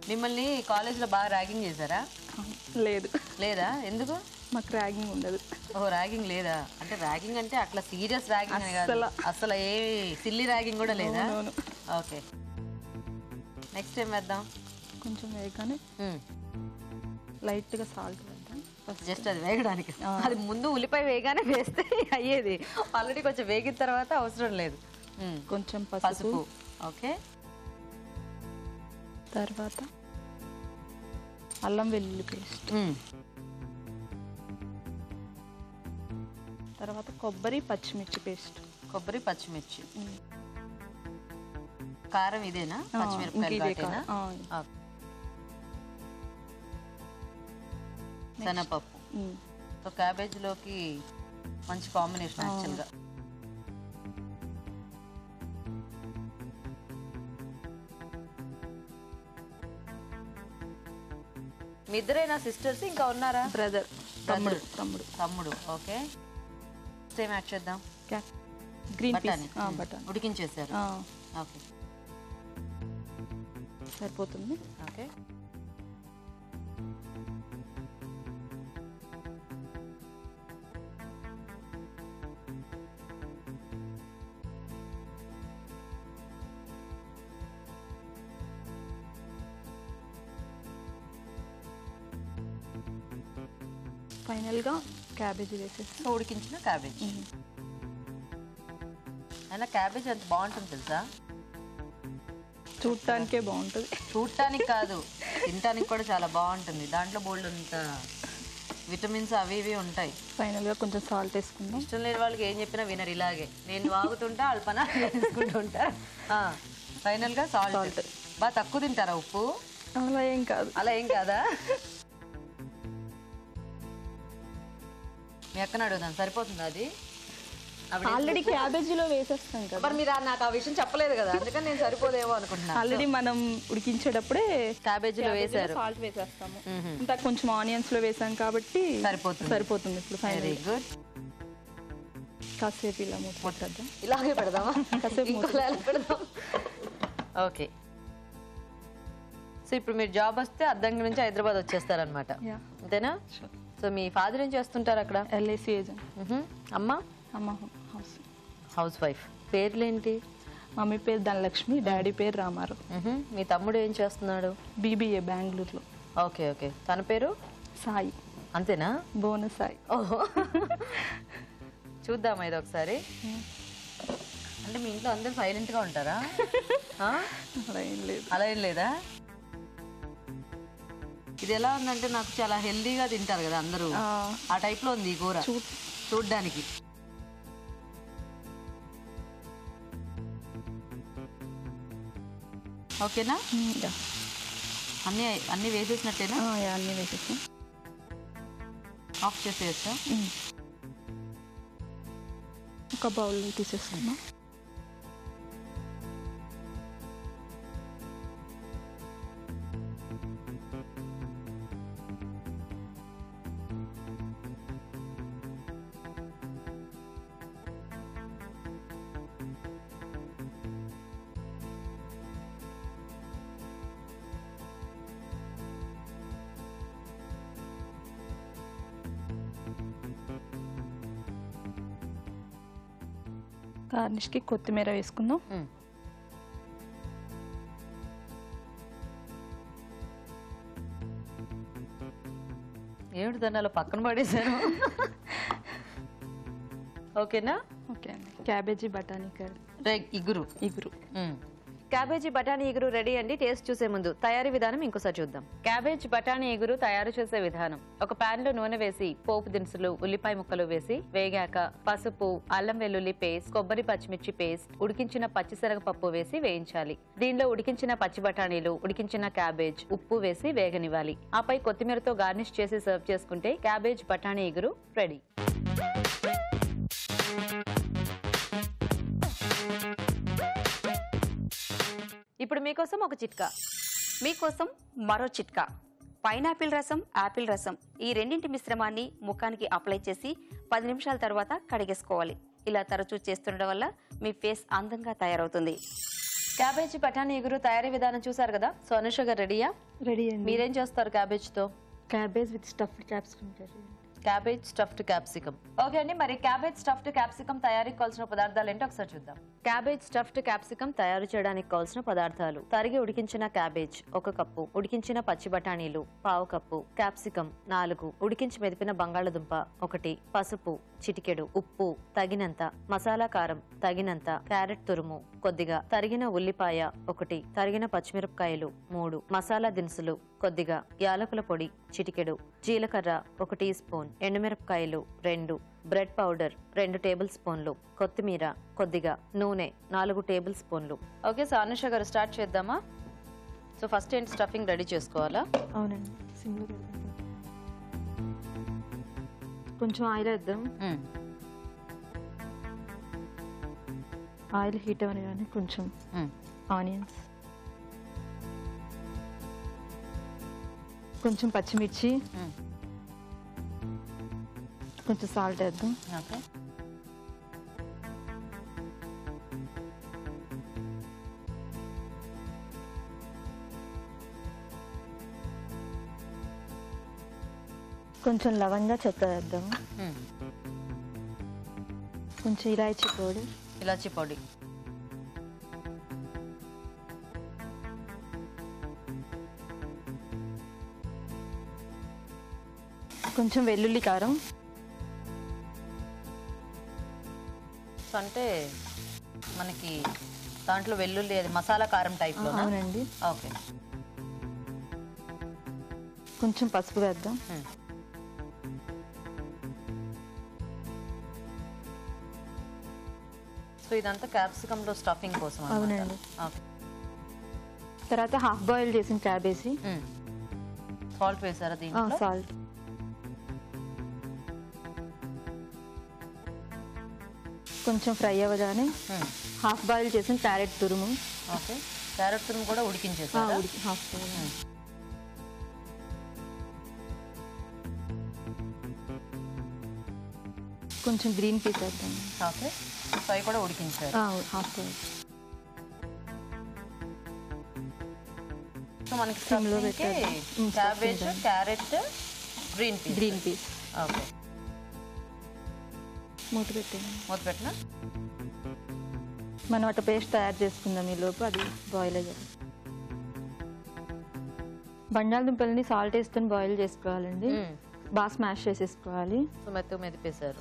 మిమ్మల్ని కాలేజ్లో బాగా ర్యాగింగ్ చేశారా? లేదా? ఎందుకు? మాకు ర్యాగింగ్ ఉండదు. ర్యాగింగ్ లేదా? అంటే ర్యాగింగ్ అంటే అట్లా సీరియస్ ర్యాగింగ్ అని కాదు, అసలు ఏ సిల్లీ ర్యాగింగ్ కూడా లేదా? ఓకే, నెక్స్ట్ ఏం వేద్దాం? కొంచెం వేయగానే లైట్గా సాల్ట్ వేద్దాం. జస్ట్ అది వేగడానికి. అది ముందు ఉల్లిపాయ వేగానే వేస్తే అయ్యేది, ఆల్రెడీ కొంచెం వేగిన తర్వాత అవసరం లేదు. కొంచెం పసుపు. ఓకే, తర్వాత అల్లం వెల్లుల్లి పేస్ట్, తర్వాత కొబ్బరి పచ్చిమిర్చి పేస్ట్. కొబ్బరి పచ్చిమిర్చి. కారం ఇదేనా? పచ్చిమిరపకాయలు, శనగపప్పు. సో క్యాబేజ్లోకి మంచి కాంబినేషన్ యాక్చువల్గా. మీ ఇద్దరేనా సిస్టర్స్ ఇంకా ఉన్నారా? బ్రదర్, తమ్ముడు తమ్ముడు తమ్ముడు. ఓకే, సేమ్ యాడ్ చేద్దాం. గ్రీన్ బఠానీ పీస్ బఠానీ ఉడికించేసారు. ఓకే, సరిపోతుంది. ఓకే. ఫైనల్గా క్యాబేజీ వేసేసి సో ఉడికించిన క్యాబేజ్. అయినా క్యాబేజ్ ఎంత బాగుంటుంది తెలుసా? చూడటానికే బాగుంటుంది. చూడటానికి కాదు, తినటానికి కూడా చాలా బాగుంటుంది. దాంట్లో బోల్డ్ అంత విటమిన్స్ అవి ఇవి ఉంటాయి. ఫైనల్గా కొంచెం సాల్ట్ వేసుకుందాం. ఇష్టం లేని వాళ్ళకి ఏం చెప్పినా వినరు. ఇలాగే నేను వాగుతుంటా, వాళ్ళ పని వేసుకుంటూ ఉంటా. ఫైనల్గా సాల్ట్. బాగా తక్కువ తింటారా ఉప్పు? అలా ఏం కాదు. అలా ఏం కాదా? మీ అక్కని అడుగుదాం, సరిపోతుంది అది? ఆల్రెడీ క్యాబేజీలో వేసేస్తాం కదా. మరి మీరు నాకు ఆ విషయం చెప్పలేదు కదా, అందుకని నేను సరిపోదేమో అనుకుంటున్నా. ఆల్రెడీ మనం ఉడికించేటప్పుడే క్యాబేజీలో వేసారు, సాల్ట్ వేసేస్తాము. ఇంకా కొంచెం ఆనియన్స్ లో వేసాం కాబట్టి సరిపోతుంది. ఇప్పుడు వెరీ గుడ్. కాసేపు ఇలా మూత పెట్టేద్దాం. ఇలాగే పెడదామా? కాసేపు పెడదాం. ఓకే, సో ఇప్పుడు మీరు జాబ్ వస్తే అద్దంకి నుంచి హైదరాబాద్ వచ్చేస్తారనమాట, అంతేనా? సో మీ ఫాదర్ ఏం చేస్తుంటారు అక్కడ? LIC agent. అమ్మ? అమ్మ హౌస్ వైఫ్. పేర్లేంటి? మమ్మీ పేరు ధనలక్ష్మి, డాడీ పేరు రామారావు. మీ తమ్ముడు ఏం చేస్తున్నాడు? బీబీఏ బెంగళూరులో. Okay okay. తన పేరు? సాయి. అంతేనా? బోన సాయి. ఓహో, చూద్దామా ఇది ఒకసారి? అంటే మీ ఇంట్లో అందరు సైలెంట్గా ఉంటారా? అలా ఏం లేదు. అలా ఏం లేదా? ఇది ఎలా ఉందంటే నాకు చాలా హెల్దీగా తింటారు కదా అందరూ, ఆ టైప్లో ఉంది ఈ కూర చూడ్డానికి. ఓకేనా? అన్నీ అన్నీ వేసేసినట్టేనా? అన్నీ వేసేసాం. ఆఫ్ చేసేయచ్చా? ఒక బౌల్లో తీసేసుకున్నాం. గార్నిష్కి కొత్తిమీర వేసుకుందాం. ఏమిటి దాన్ని అలా పక్కన పడేశాను? ఓకేనా? ఓకే అండి. క్యాబేజీ బఠానీ కర్రీ. ఇగురు. క్యాబేజీ బఠానీ ఇగురు రెడీ అండి. టేస్ట్ చూసే ముందు తయారీ విధానం ఇంకోసారి చూద్దాం. క్యాబేజ్ బఠానీ ఇగురు తయారు చేసే విధానం: ఒక పాన్ లో నూనె వేసి పోపు దినుసులు, ఉల్లిపాయ ముక్కలు వేసి వేగాక పసుపు, అల్లం వెల్లుల్లి పేస్ట్, కొబ్బరి పచ్చిమిర్చి పేస్ట్, ఉడికించిన పచ్చిశనగపప్పు వేసి వేయించాలి. దీనిలో ఉడికించిన పచ్చి బఠానీలు, ఉడికించిన క్యాబేజ్, ఉప్పు వేసి వేగనివ్వాలి. ఆపై కొత్తిమీరతో గార్నిష్ చేసి సర్వ్ చేసుకుంటే క్యాబేజ్ బఠానీ ఇగురు రెడీ. ఇప్పుడు మీకోసం ఒక చిట్కా. మీకోసం మరో చిట్కా. పైనాపిల్ రసం, యాపిల్ రసం ఈ రెండింటి మిశ్రమాన్ని ముఖానికి అప్లై చేసి 10 నిమిషాల తర్వాత కడిగేసుకోవాలి. ఇలా తరచూ చేస్తుండడం వల్ల మీ ఫేస్ అందంగా తయారవుతుంది. క్యాబేజీ బఠానీ ఇగురు తయారీ విధానం చూసారు కదా. సో అనుష గారు రెడీయా? రెడీ అండి. మీరేం చేస్తారు క్యాబేజ్ తో? Cabbage with stuffed capsicum curry. Cabbage stuffed capsicum. Okay అండి, మరి క్యాబేజ్ స్టఫ్డ్ క్యాప్సికమ్ తయారీకి కావాల్సిన పదార్థాలు ఏంటో ఒకసారి చూద్దాం. క్యాబేజ్ స్టఫ్డ్ క్యాప్సికమ్ తయారు చేయడానికి కావాల్సిన పదార్థాలు: తరిగి ఉడికించిన క్యాబేజ్ 1 కప్పు, ఉడికించిన పచ్చి బఠానీలు 1/2 కప్పు, క్యాప్సికమ్ 4, ఉడికించి మెదిపిన బంగాళదుంప 1, పసుపు చిటికెడు, ఉప్పు తగినంత, మసాలా కారం తగినంత, క్యారెట్ తురుము కొద్దిగా, తరిగిన ఉల్లిపాయ 1, తరిగిన పచ్చిమిరపకాయలు 3, మసాలా దినుసులు కొద్దిగా, యాలకుల పొడి చిటికెడు, జీలకర్ర 1 టీ స్పూన్, ఎండుమిరపకాయలు 2, బ్రెడ్ పౌడర్ 2 టేబుల్ స్పూన్లు, కొత్తిమీర కొద్దిగా, నూనె 4 టేబుల్ స్పూన్లు. ఓకే, సో అనుష గారు స్టార్ట్ చేద్దామా? సో ఫస్ట్ ఏంటి, స్టఫింగ్ రెడీ చేసుకోవాలా? అవునండి. సింగిల్ కొంచెం ఆయిల్ వేద్దాం. ఆయిల్ హీట్ అవగానే కొంచెం ఆనియన్స్, కొంచెం పచ్చిమిర్చి, కొంచెం సాల్ట్ వేద్దాం. ఓకే. కొంచెం లవంగా చెక్క వేద్దాము. కొంచెం ఇలాచీ పౌడర్. ఇలాచీ పొడి. కొంచెం వెల్లుల్లి కారం. అంటే మనకి దాంట్లో వెల్లుల్లి అది మసాలా కారం టైప్లో. అవునండి. ఓకే. కొంచెం పసుపు వేద్దాం. సో ఇదంతా క్యాప్సికంలో స్టఫింగ్ కోసం. అవునండి. ఓకే. తర్వాత హాఫ్ బాయిల్ చేసిన క్యాబేజీ. సాల్ట్ వేసారా దీంట్లో? సాల్ట్. కొంచెం ఫ్రై అవ్వగానే హాఫ్ బాయిల్ చేసిన క్యారెట్ తురుము. ఓకే. క్యారెట్ తురుము కూడా ఉడికించేసారా? Half boil. కొంచెం గ్రీన్ పీస్ వేద్దాం. ఓకే. ఫ్రై కూడా ఉడికించారు. Half boil. సో మనకి cabbage, carrot, green peas. Okay. మూత పెట్టండి. మూత పెట్టినా మనం అట్లా పేస్ట్ తయారు చేసుకుందాం ఈ లోపు అది బాయిల్ అయ్యాలి. బంగాళదుంపల్ని సాల్ట్ వేసుకొని బాయిల్ చేసుకోవాలండి. బాగా స్మాష్ చేసేసుకోవాలి. సో మెత్తగా మెదిపేశారు.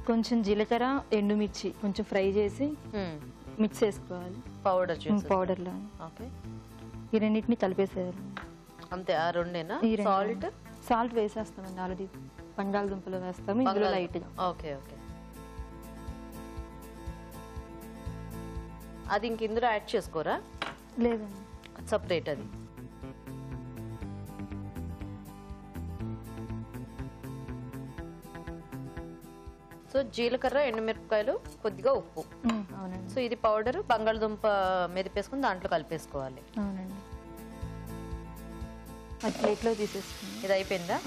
కొంచెం జీలకర్ర, ఎండుమిర్చి కొంచెం ఫ్రై చేసి మిక్స్ చేసుకోవాలి పౌడర్లో. ఓకే. ఈ రెండింటిని కలిపేసేయాలి. అంతే. ఆ రెండేనా? సాల్ట్ వేసేస్తామండి. ఆల్రెడీ బంగాళదుంపలు వేస్తాము, ఇందులో లైట్గా. ఓకే. ఓకే. అది ఇంక ఇందులో యాడ్ చేసుకోరా? లేదండి, సపరేట్ అది. సో జీలకర్ర, ఎండుమిరపకాయలు, కొద్దిగా ఉప్పు. అవునండి. సో ఇది పౌడర్ బంగాళదుంప మెదిపేసుకుని దాంట్లో కలిపేసుకోవాలి. అవునండి. అది ప్లేట్లో తీసేసుకుని. ఇది అయిపోయిందా?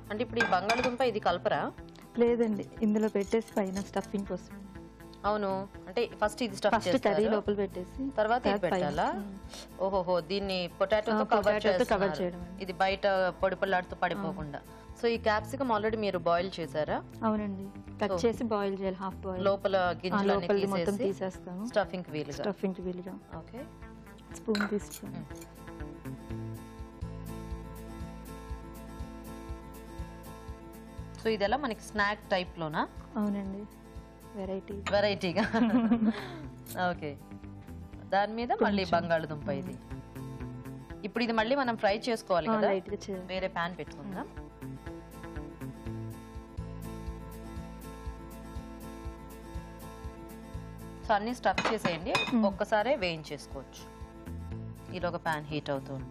అంటే ఇప్పుడు ఈ బంగాళదుంప ఇది కలపరా? లేదండి, ఇందులో పెట్టేసి పైన స్టఫింగ్ కోసం. అవును. అంటే ఫస్ట్ ఇది స్టఫ్ ఫస్ట్ కర్రీ లోపల పెట్టేసి తర్వాత ఇది పెట్టాలా? ఓహోహో. దీన్ని పొటాటోతో కవర్ చేయడం. ఇది బయట పొడి పొల్లాడుతూ పడిపోకుండా. సో ఈ క్యాప్సికం ఆల్రెడీ మీరు బాయిల్ చేశారా? అవునండి, కట్ చేసి బాయిల్ చేయాలి. Half boil. లోపల గింజలు మొత్తం తీసేస్తాము స్టఫింగ్ వీలుగా. స్టఫింగ్ వీలుగా. ఓకే. స్పూన్ తీసుకొని సో ఇదెలా మనకి స్నాక్ టైప్ లోనా? అవునండి, వెరైటీగా. ఓకే. దాని మీద మళ్ళీ బంగాళదుంప ఇది. ఇప్పుడు ఇది మళ్ళీ మనం ఫ్రై చేసుకోవాలి కదా. వేరే ప్యాన్ పెట్టుకుందాం. సో అన్ని స్టఫ్ చేసేయండి, ఒక్కసారే వేయించేసుకోవచ్చు. ఈలోగా ప్యాన్ హీట్ అవుతుంది.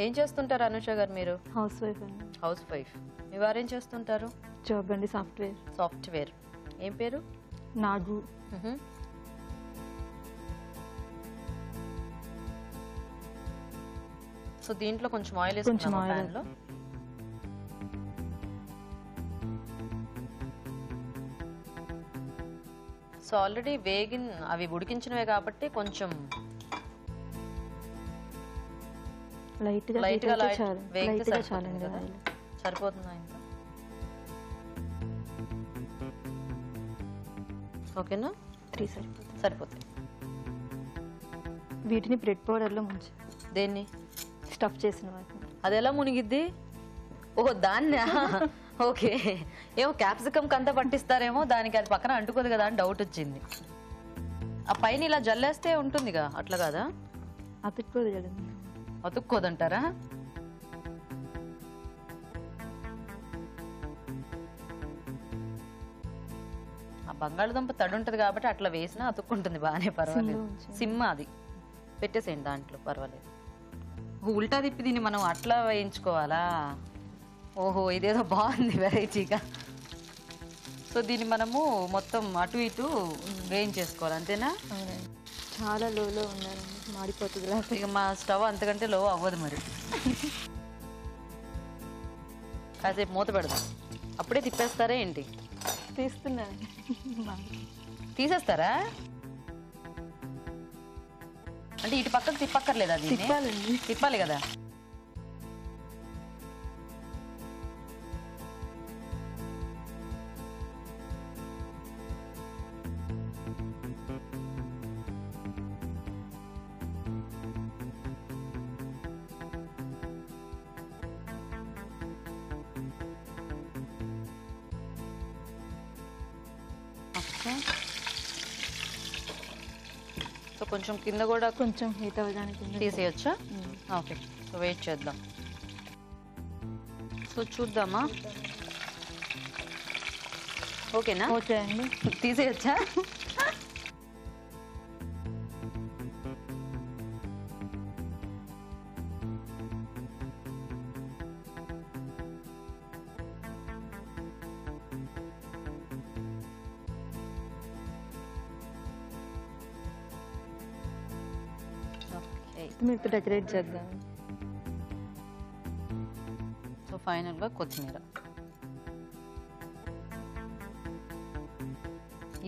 ఏం చేస్తుంటారు అనుష గారు మీరు? హౌస్ వైఫ్ అండి. Housewife. మీ వారు ఏం చేస్తుంటారు? జాబ్ అండి, సాఫ్ట్వేర్. సాఫ్ట్వేర్. ఏం పేరు? నాగు. సో దీంట్లో కొంచెం ఆయిల్ వేసుకుందాం ప్యాన్ లో. సో ఆల్రెడీ అవి ఉడికించినవే కాబట్టి కొంచెం లైట్గా చాలండి. సరిపోతుందా ఇంకా? ఓకేనా? 3 సరిపోతాయి. వీటిని బ్రెడ్ పౌడర్లో ముంచి. దేన్ని? స్టఫ్ చేసిన వాటిని. అది ఎలా మునిగిద్ది? ఓహో దాన్ని. ఓకే. ఏమో క్యాప్సికమ్ కంతా పట్టిస్తారేమో, దానికి అది పక్కన అంటుకోదు కదా అని డౌట్ వచ్చింది. ఆ పైన ఇలా జల్లేస్తే ఉంటుందిగా, అట్లా కదా? అతుక్కోదంటారా? ఆ బంగాళదుంప తడి ఉంటుంది కాబట్టి అట్లా వేసినా అతుక్కుంటుంది, బాగానే పర్వాలేదు. సిమ్ అది పెట్టేసేయండి దాంట్లో, పర్వాలేదు. ఉల్టా తిప్పి దీన్ని మనం అట్లా వేయించుకోవాలా? ఓహో, ఇదేదో బాగుంది వెరైటీగా. సో దీన్ని మనము మొత్తం అటు ఇటు వేయించేసుకోవాలి, అంతేనా? చాలా లోలో ఉండాలండి, మాడిపోతుంది. ఇక మా స్టవ్ అంతకంటే లో అవ్వదు మరి. కాసేపు మూత పెడదాం. అప్పుడే తిప్పేస్తారా ఏంటి? తీస్తున్నాను. తీసేస్తారా అంటే ఇటు పక్కకు తిప్పక్కర్లేదా? తిప్పాలండి. తిప్పాలి కదా. సో కొంచెం కింద కూడా కొంచెం హీట్ అవ్వడానికి తీసేయచ్చా? ఓకే, సో వెయిట్ చేద్దాం. సో చూద్దామా? ఓకేనా? ఓకే అండి. తీసేయచ్చా? మీరు డెకరేట్ చేద్దాం. సో ఫైనల్గా కొత్తిమీర.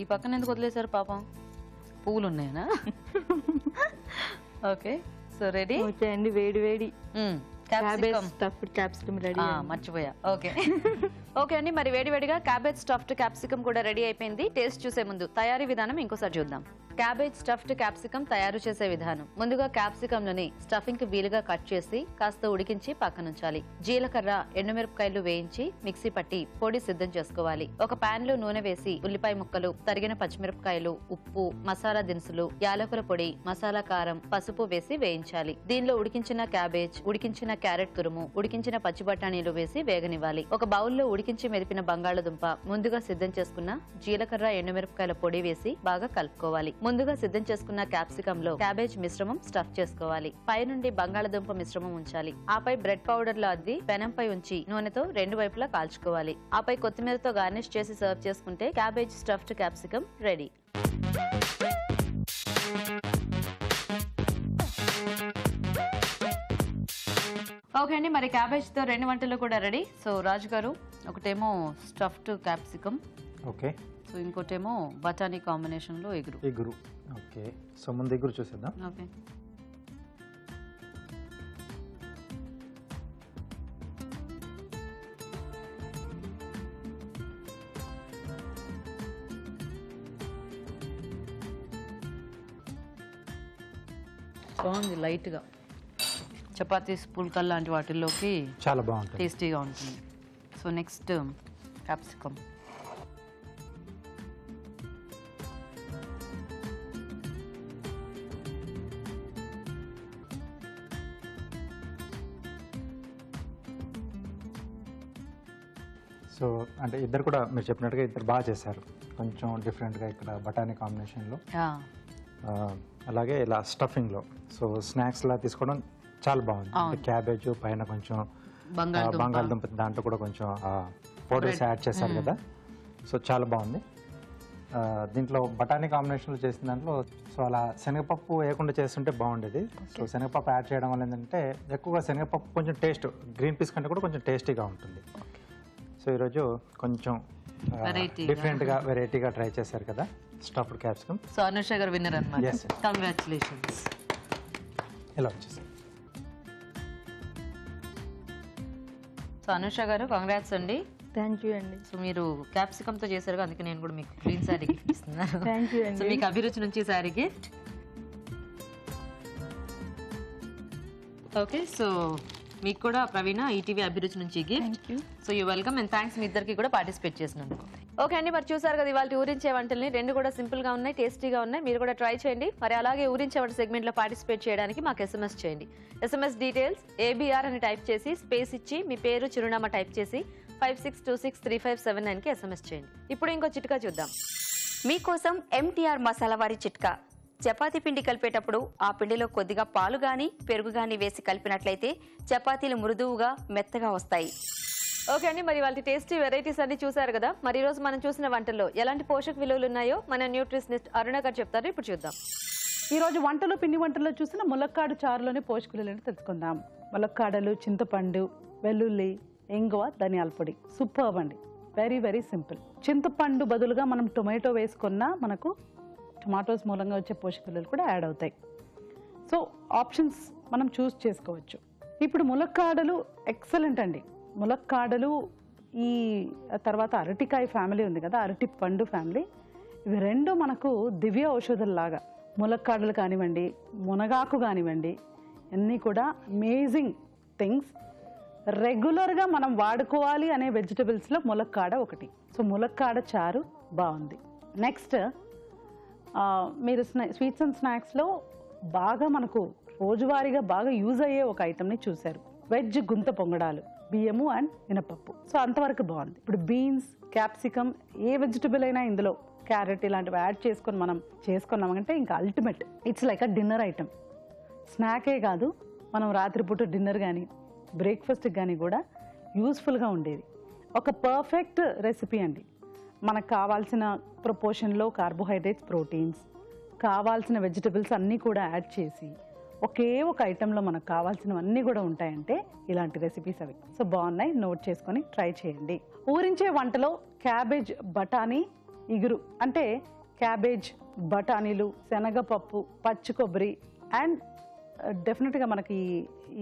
ఈ పక్కన ఎందుకు వదిలేశారు పాపం? పువ్వులు ఉన్నాయనా? Okay, so ready. ఓకే అండి. వేడి వేడి క్యాబేజ్ స్టఫ్డ్ క్యాప్సికమ్ రెడీ. మర్చిపోయా. ఓకే. ఓకే అండి, మరి వేడివేడిగా క్యాబేజ్ స్టఫ్డ్ క్యాప్సికమ్ కూడా రెడీ అయిపోయింది. టేస్ట్ చూసే ముందు తయారీ విధానం ఇంకోసారి చూద్దాం. క్యాబేజ్ స్టఫ్డ్ క్యాప్సికమ్ తయారు చేసే విధానం. ముందుగా క్యాప్సికమ్లని స్టఫింగ్ కి వీలుగా కట్ చేసి కాస్త ఉడికించి పక్కనుంచాలి. జీలకర్ర, ఎండుమిరపకాయలు వేయించి మిక్సీ పట్టి పొడి సిద్ధం చేసుకోవాలి. ఒక పాన్ లో నూనె వేసి ఉల్లిపాయ ముక్కలు, తరిగిన పచ్చిమిరపకాయలు, ఉప్పు, మసాలా దినుసులు, యాలకుల పొడి, మసాలా కారం, పసుపు వేసి వేయించాలి. దీనిలో ఉడికించిన క్యాబేజ్, ఉడికించిన క్యారెట్ తురుము, ఉడికించిన పచ్చి బఠానీలు వేసి వేగనివ్వాలి. ఒక బౌల్లో ఉడికించి మెదిపిన బంగాళదుంప, ముందుగా సిద్ధం చేసుకున్న జీలకర్ర, ఎండుమిరపకాయల పొడి వేసి బాగా కలుపుకోవాలి. ముందుగా సిద్ధం చేసుకున్న క్యాప్సికమ్ లో క్యాబేజ్ మిశ్రమం స్టఫ్ చేసుకోవాలి. పై నుండి బంగాళదుంప మిశ్రమం ఉంచాలి. ఆపై బ్రెడ్ పౌడర్ లో అద్ది పెనంపై ఉంచి నూనెతో రెండు వైపులా కాల్చుకోవాలి. ఆపై కొత్తిమీరతో గార్నిష్ చేసి సర్వ్ చేసుకుంటే cabbage stuffed capsicum ready. Okay అండి, మరి క్యాబేజ్ తో రెండు వంటలు కూడా రెడీ. సో రాజు గారు, ఒకటేమో స్టఫ్డ్ క్యాప్సికమ్, ఓకే, సో ఇంకోటేమో బఠానీ కాంబినేషన్ లో ఎగురు. ఓకే, సో ముందు ఎగురు చూసేద్దాం. ఓకే, బాగుంది. లైట్ గా చపాతీస్, పుల్కల్ లాంటి వాటిల్లోకి చాలా బాగుంటుంది, టేస్టీగా ఉంటుంది. So next capsicum. సో అంటే ఇద్దరు కూడా మీరు చెప్పినట్టుగా ఇద్దరు బాగా చేశారు. కొంచెం డిఫరెంట్గా ఇక్కడ బఠానీ కాంబినేషన్లో, అలాగే ఇలా స్టఫింగ్లో. సో స్నాక్స్లా తీసుకోవడం చాలా బాగుంది. క్యాబేజ్ పైన కొంచెం బంగాళదుంప, దాంట్లో కూడా కొంచెం పౌడర్స్ యాడ్ చేశారు కదా, సో చాలా బాగుంది. దీంట్లో బఠానీ కాంబినేషన్లో చేసిన దాంట్లో సో అలా శనగపప్పు వేయకుండా చేస్తుంటే బాగుండేది. సో శనగపప్పు యాడ్ చేయడం వల్ల ఏంటంటే ఎక్కువగా శనగపప్పు కొంచెం టేస్ట్ గ్రీన్ పీస్ కంటే కూడా కొంచెం టేస్టీగా ఉంటుంది. సో ఈరోజు కొంచెం డిఫరెంట్గా వెరైటీగా ట్రై చేశారు కదా స్టఫ్డ్ క్యాప్సికమ్. సో అనుష గారు విన్నర్ అన్నమాట. కంగ్రాచులేషన్స్. ఇలా వచ్చేసి. సో అనుష గారు కంగ్రాట్స్ అండి. థ్యాంక్ యూ అండి. సో మీరు క్యాప్సికమ్ తో చేశారు, అందుకే నేను కూడా మీకు గ్రీన్ శారీ గిఫ్ట్ ఇస్తున్నాను. థ్యాంక్ యూ అండి. సో మీకు అభిరుచి నుంచి శారీ గిఫ్ట్. ఓకే, సో మీకు కూడా ప్రవీణ ఈటీవీ అభిరుచి నుంచి gift. So you welcome and thanks మీ ఇద్దరికి కూడా పార్టిసిపేట్ చేసినందుకు. ఓకే అండి, మరి చూసారు కదా ఇవాళ ఊరించే వంటల్ని. రెండు కూడా సింపుల్ గా ఉన్నాయి, టేస్టీగా ఉన్నాయి. మీరు కూడా ట్రై చేయండి. మరి అలాగే ఊరించే వంట సెగ్మెంట్ లో పార్టిసిపేట్ చేయడానికి మాకు SMS చేయండి. SMS డీటెయిల్స్ ABR అని టైప్ చేసి స్పేస్ ఇచ్చి మీ పేరు, చిరునామా టైప్ చేసి 56263579 కి SMS చేయండి. ఇప్పుడు ఇంకో చిట్కా చూద్దాం. మీకోసం MTR మసాలా వారి చిట్కా. చపాతీ పిండి కలిపేటప్పుడు ఆ పిండిలో కొద్దిగా పాలు గాని పెరుగు గాని వేసి కలిపినట్లయితే చపాతీలు మృదువుగా మెత్తగా వస్తాయి. ఓకే అండి, మరి వాళ్ళ టేస్టీ వెరైటీస్ అన్ని చూసారు కదా. మరి ఈ రోజు మనం చూసిన వంటల్లో ఎలాంటి పోషక విలువలు ఉన్నాయో మన న్యూట్రిషనిస్ట్ అరుణ గారు చెప్తారు. ఇప్పుడు చూద్దాం. ఈ రోజు వంటలు పిండి వంటల్లో చూసిన ములక్కాడు చారులోని పోషక విలువలను తెలుసుకుందాం. ములక్కాడలు, చింతపండు, వెల్లుల్లి, ఇంగువ, ధనియాల పొడి. సూపర్బ్ అండి, వెరీ వెరీ సింపుల్. చింతపండు బదులుగా మనం టొమాటో వేసుకున్నా మనకు టొమాటోస్ మూలంగా వచ్చే పోషక విలువలు కూడా యాడ్ అవుతాయి. సో ఆప్షన్స్ మనం చూస్ చేసుకోవచ్చు. ఇప్పుడు ములక్కాడలు ఎక్సలెంట్ అండి. ములక్కాడలు ఈ తర్వాత అరటికాయ ఫ్యామిలీ ఉంది కదా, అరటి పండు ఫ్యామిలీ, ఇవి రెండు మనకు దివ్య ఔషధుల్లాగా. ములక్కాడలు కానివ్వండి, మునగాకు కానివ్వండి, అన్నీ కూడా అమేజింగ్ థింగ్స్. రెగ్యులర్గా మనం వాడుకోవాలి అనే వెజిటబుల్స్లో ములక్కాడ ఒకటి. సో ములక్కాడ చారు బాగుంది. నెక్స్ట్ మీరు స్వీట్స్ అండ్ స్నాక్స్లో బాగా మనకు రోజువారీగా బాగా యూజ్ అయ్యే ఒక ఐటమ్ని చూశారు, వెజ్ గుంత పొంగడాలు, బియ్యము అండ్ మినపప్పు. సో అంతవరకు బాగుంది. ఇప్పుడు బీన్స్, క్యాప్సికమ్, ఏ వెజిటబుల్ అయినా ఇందులో క్యారెట్ ఇలాంటివి యాడ్ చేసుకొని మనం చేసుకున్నామంటే ఇంకా ultimate. It's like a dinner item. స్నాకే కాదు, మనం రాత్రిపూట డిన్నర్ కానీ బ్రేక్ఫాస్ట్ కానీ కూడా యూస్ఫుల్గా ఉండేది. ఒక పర్ఫెక్ట్ రెసిపీ అండి. మనకు కావాల్సిన ప్రపోర్షన్లో కార్బోహైడ్రేట్స్, ప్రోటీన్స్, కావాల్సిన వెజిటబుల్స్ అన్నీ కూడా యాడ్ చేసి ఒకే ఒక ఐటెంలో మనకు కావాల్సినవన్నీ కూడా ఉంటాయంటే ఇలాంటి రెసిపీస్ అవి. సో బాగున్నాయి, నోట్ చేసుకొని ట్రై చేయండి. ఊరించే వంటలో క్యాబేజ్ బఠానీ ఇగురు, అంటే క్యాబేజ్, బఠానీలు, శనగపప్పు, పచ్చి కొబ్బరి అండ్ డెఫినెట్గా మనకి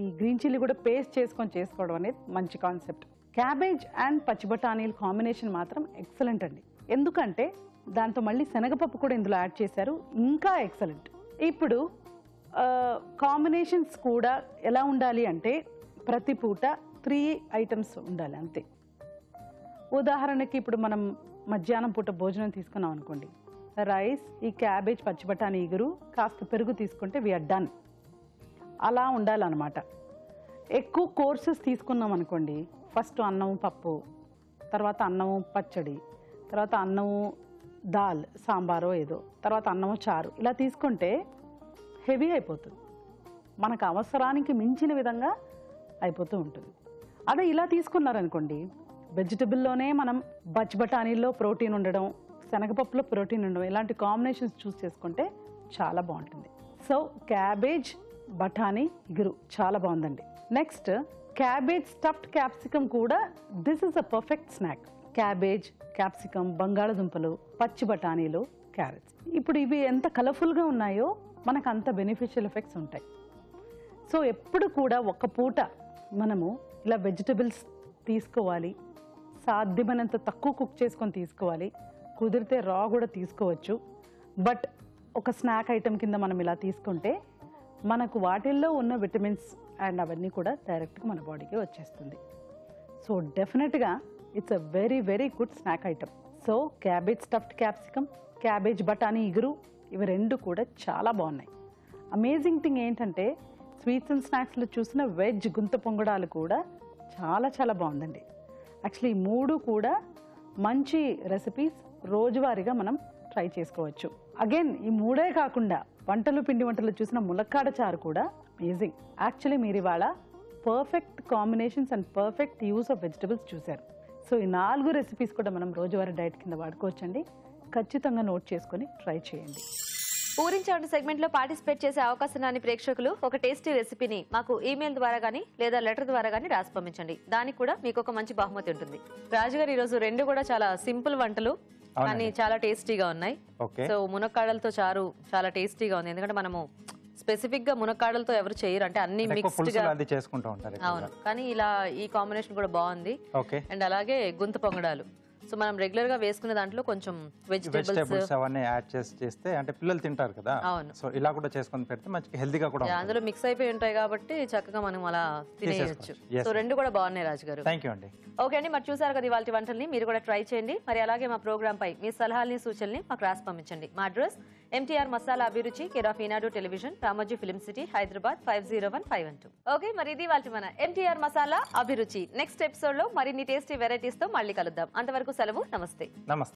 ఈ గ్రీన్ చిల్లీ కూడా పేస్ట్ చేసుకొని చేసుకోవడం అనేది మంచి కాన్సెప్ట్. క్యాబేజ్ అండ్ పచ్చి బఠానీల కాంబినేషన్ మాత్రం ఎక్సలెంట్ అండి. ఎందుకంటే దాంతో మళ్ళీ శనగపప్పు కూడా ఇందులో యాడ్ చేశారు, ఇంకా ఎక్సలెంట్. ఇప్పుడు కాంబినేషన్స్ కూడా ఎలా ఉండాలి అంటే ప్రతి పూట 3 ఐటమ్స్ ఉండాలి అంతే. ఉదాహరణకి ఇప్పుడు మనం మధ్యాహ్నం పూట భోజనం తీసుకున్నాం అనుకోండి, రైస్, ఈ క్యాబేజ్, పచ్చి బఠానీ ఇగురు, కాస్త పెరుగు తీసుకుంటే వీఆర్ డన్. అలా ఉండాలన్నమాట. ఎక్కువ కోర్సెస్ తీసుకున్నాం అనుకోండి, ఫస్ట్ అన్నం పప్పు, తర్వాత అన్నము పచ్చడి, తర్వాత అన్నము దాల్ సాంబారో ఏదో, తర్వాత అన్నము చారు, ఇలా తీసుకుంటే హెవీ అయిపోతుంది. మనకు అవసరానికి మించిన విధంగా అయిపోతూ ఉంటుంది. అదే ఇలా తీసుకున్నారనుకోండి, వెజిటబుల్లోనే మనం పచ్చి బఠానీల్లో ప్రోటీన్ ఉండడం, శనగపప్పులో ప్రోటీన్ ఉండడం, ఇలాంటి కాంబినేషన్స్ చూస్ చేసుకుంటే చాలా బాగుంటుంది. సో క్యాబేజ్ బఠానీ ఇగురు చాలా బాగుందండి. నెక్స్ట్ క్యాబేజ్ స్టఫ్డ్ క్యాప్సికమ్ కూడా this is a perfect snack. Cabbage, capsicum, బంగాళదుంపలు, పచ్చి బఠానీలు, క్యారెట్స్. ఇప్పుడు ఇవి ఎంత కలర్ఫుల్గా ఉన్నాయో మనకు అంత బెనిఫిషియల్ ఎఫెక్ట్స్ ఉంటాయి. సో ఎప్పుడు కూడా ఒక పూట మనము ఇలా వెజిటబుల్స్ తీసుకోవాలి, సాధ్యమైనంత తక్కువ కుక్ చేసుకొని తీసుకోవాలి, కుదిరితే రా కూడా తీసుకోవచ్చు. బట్ ఒక స్నాక్ ఐటెం కింద మనం ఇలా తీసుకుంటే మనకు వాటిల్లో ఉన్న విటమిన్స్ అండ్ అవన్నీ కూడా డైరెక్ట్గా మన బాడీకి వచ్చేస్తుంది. సో డెఫినెట్గా it's a very very good snack item. So cabbage stuffed capsicum, cabbage బఠానీ ఇగురు, ఇవి రెండు కూడా చాలా బాగున్నాయి. అమేజింగ్ థింగ్ ఏంటంటే స్వీట్స్ అండ్ స్నాక్స్లో చూసిన వెజ్ గుంత పొంగడాలు కూడా చాలా చాలా బాగుందండి. యాక్చువల్లీ ఈ 3 కూడా మంచి రెసిపీస్, రోజువారీగా మనం ట్రై చేసుకోవచ్చు. అగైన్ ఈ 3 కాకుండా వంటలు పిండి వంటలు చూసిన ములక్కాడ చారు కూడా అమేజింగ్. యాక్చువల్లీ మీరు ఇవాళ perfect combinations and perfect use of vegetables చూశారు. సో ఈ 4 రెసిపీస్ కూడా మనం రోజువారీ డైట్ కింద వాడుకోవచ్చండి. ఖచ్చితంగా నోట్ చేసుకొని ట్రై చేయండి. ఊరించండి సెగ్మెంట్ లో పార్టిసిపేట్ చేసే అవకాశం రాని ప్రేక్షకులు ఒక టేస్టీ రెసిపీని మాకు ఈమెయిల్ ద్వారా గానీ లేదా లెటర్ ద్వారా గానీ రాసి పంపించండి. దానికి కూడా మీకు ఒక మంచి బహుమతి ఉంటుంది. రాజుగారు ఈ రోజు 2 కూడా చాలా సింపుల్ వంటలు కానీ చాలా టేస్టీగా ఉన్నాయి. సో మునక్కాడలతో చారు చాలా టేస్టీగా ఉంది. ఎందుకంటే మనము స్పెసిఫిక్ గా మునక్కాడలతో ఎవరు చేయరు, అంటే అన్ని మిక్స్డ్ గా చేసుకుంటూ ఉంటారు. అవును, కానీ ఇలా ఈ కాంబినేషన్ కూడా బాగుంది. అండ్ అలాగే గుంత పొంగడాలు, సో మనం రెగ్యులర్ గా వేసుకునే దాంట్లో కొంచెం వెజిటబుల్స్ అవన్నీ యాడ్ చేస్తే అంటే పిల్లలు తింటారు కదా. సో ఇలా కూడా చేసుకొని పెడితే మంచి హెల్తీగా కూడా అందులో మిక్స్ అయిపోయి ఉంటాయి కాబట్టి చక్కగా మనం అలా తినేయొచ్చు. సో 2 కూడా బాగున్నాయి రాజు గారు. థ్యాంక్ యూ అండి. ఓకే అండి, మరి చూసారు కదా ఇవాళ వంటల్ని, మీరు కూడా ట్రై చేయండి. మరి అలాగే మా ప్రోగ్రామ్ పై మీ సలహాలని సూచనల్ని మాకు రాసి పంపించండి. మా అడ్రస్ MTR మసాలా అభిరుచి, care of Eenadu television, Ramoji film city, Hyderabad 501512. Okay, మరి ఇది వాళ్ళ మన MTR మసాలా అభిరుచి. నెక్స్ట్ ఎపిసోడ్ లో మరిన్ని టేస్టీ వెరైటీస్ తో మళ్ళీ కలుద్దాం. అంతవరకు సెలవు, నమస్తే.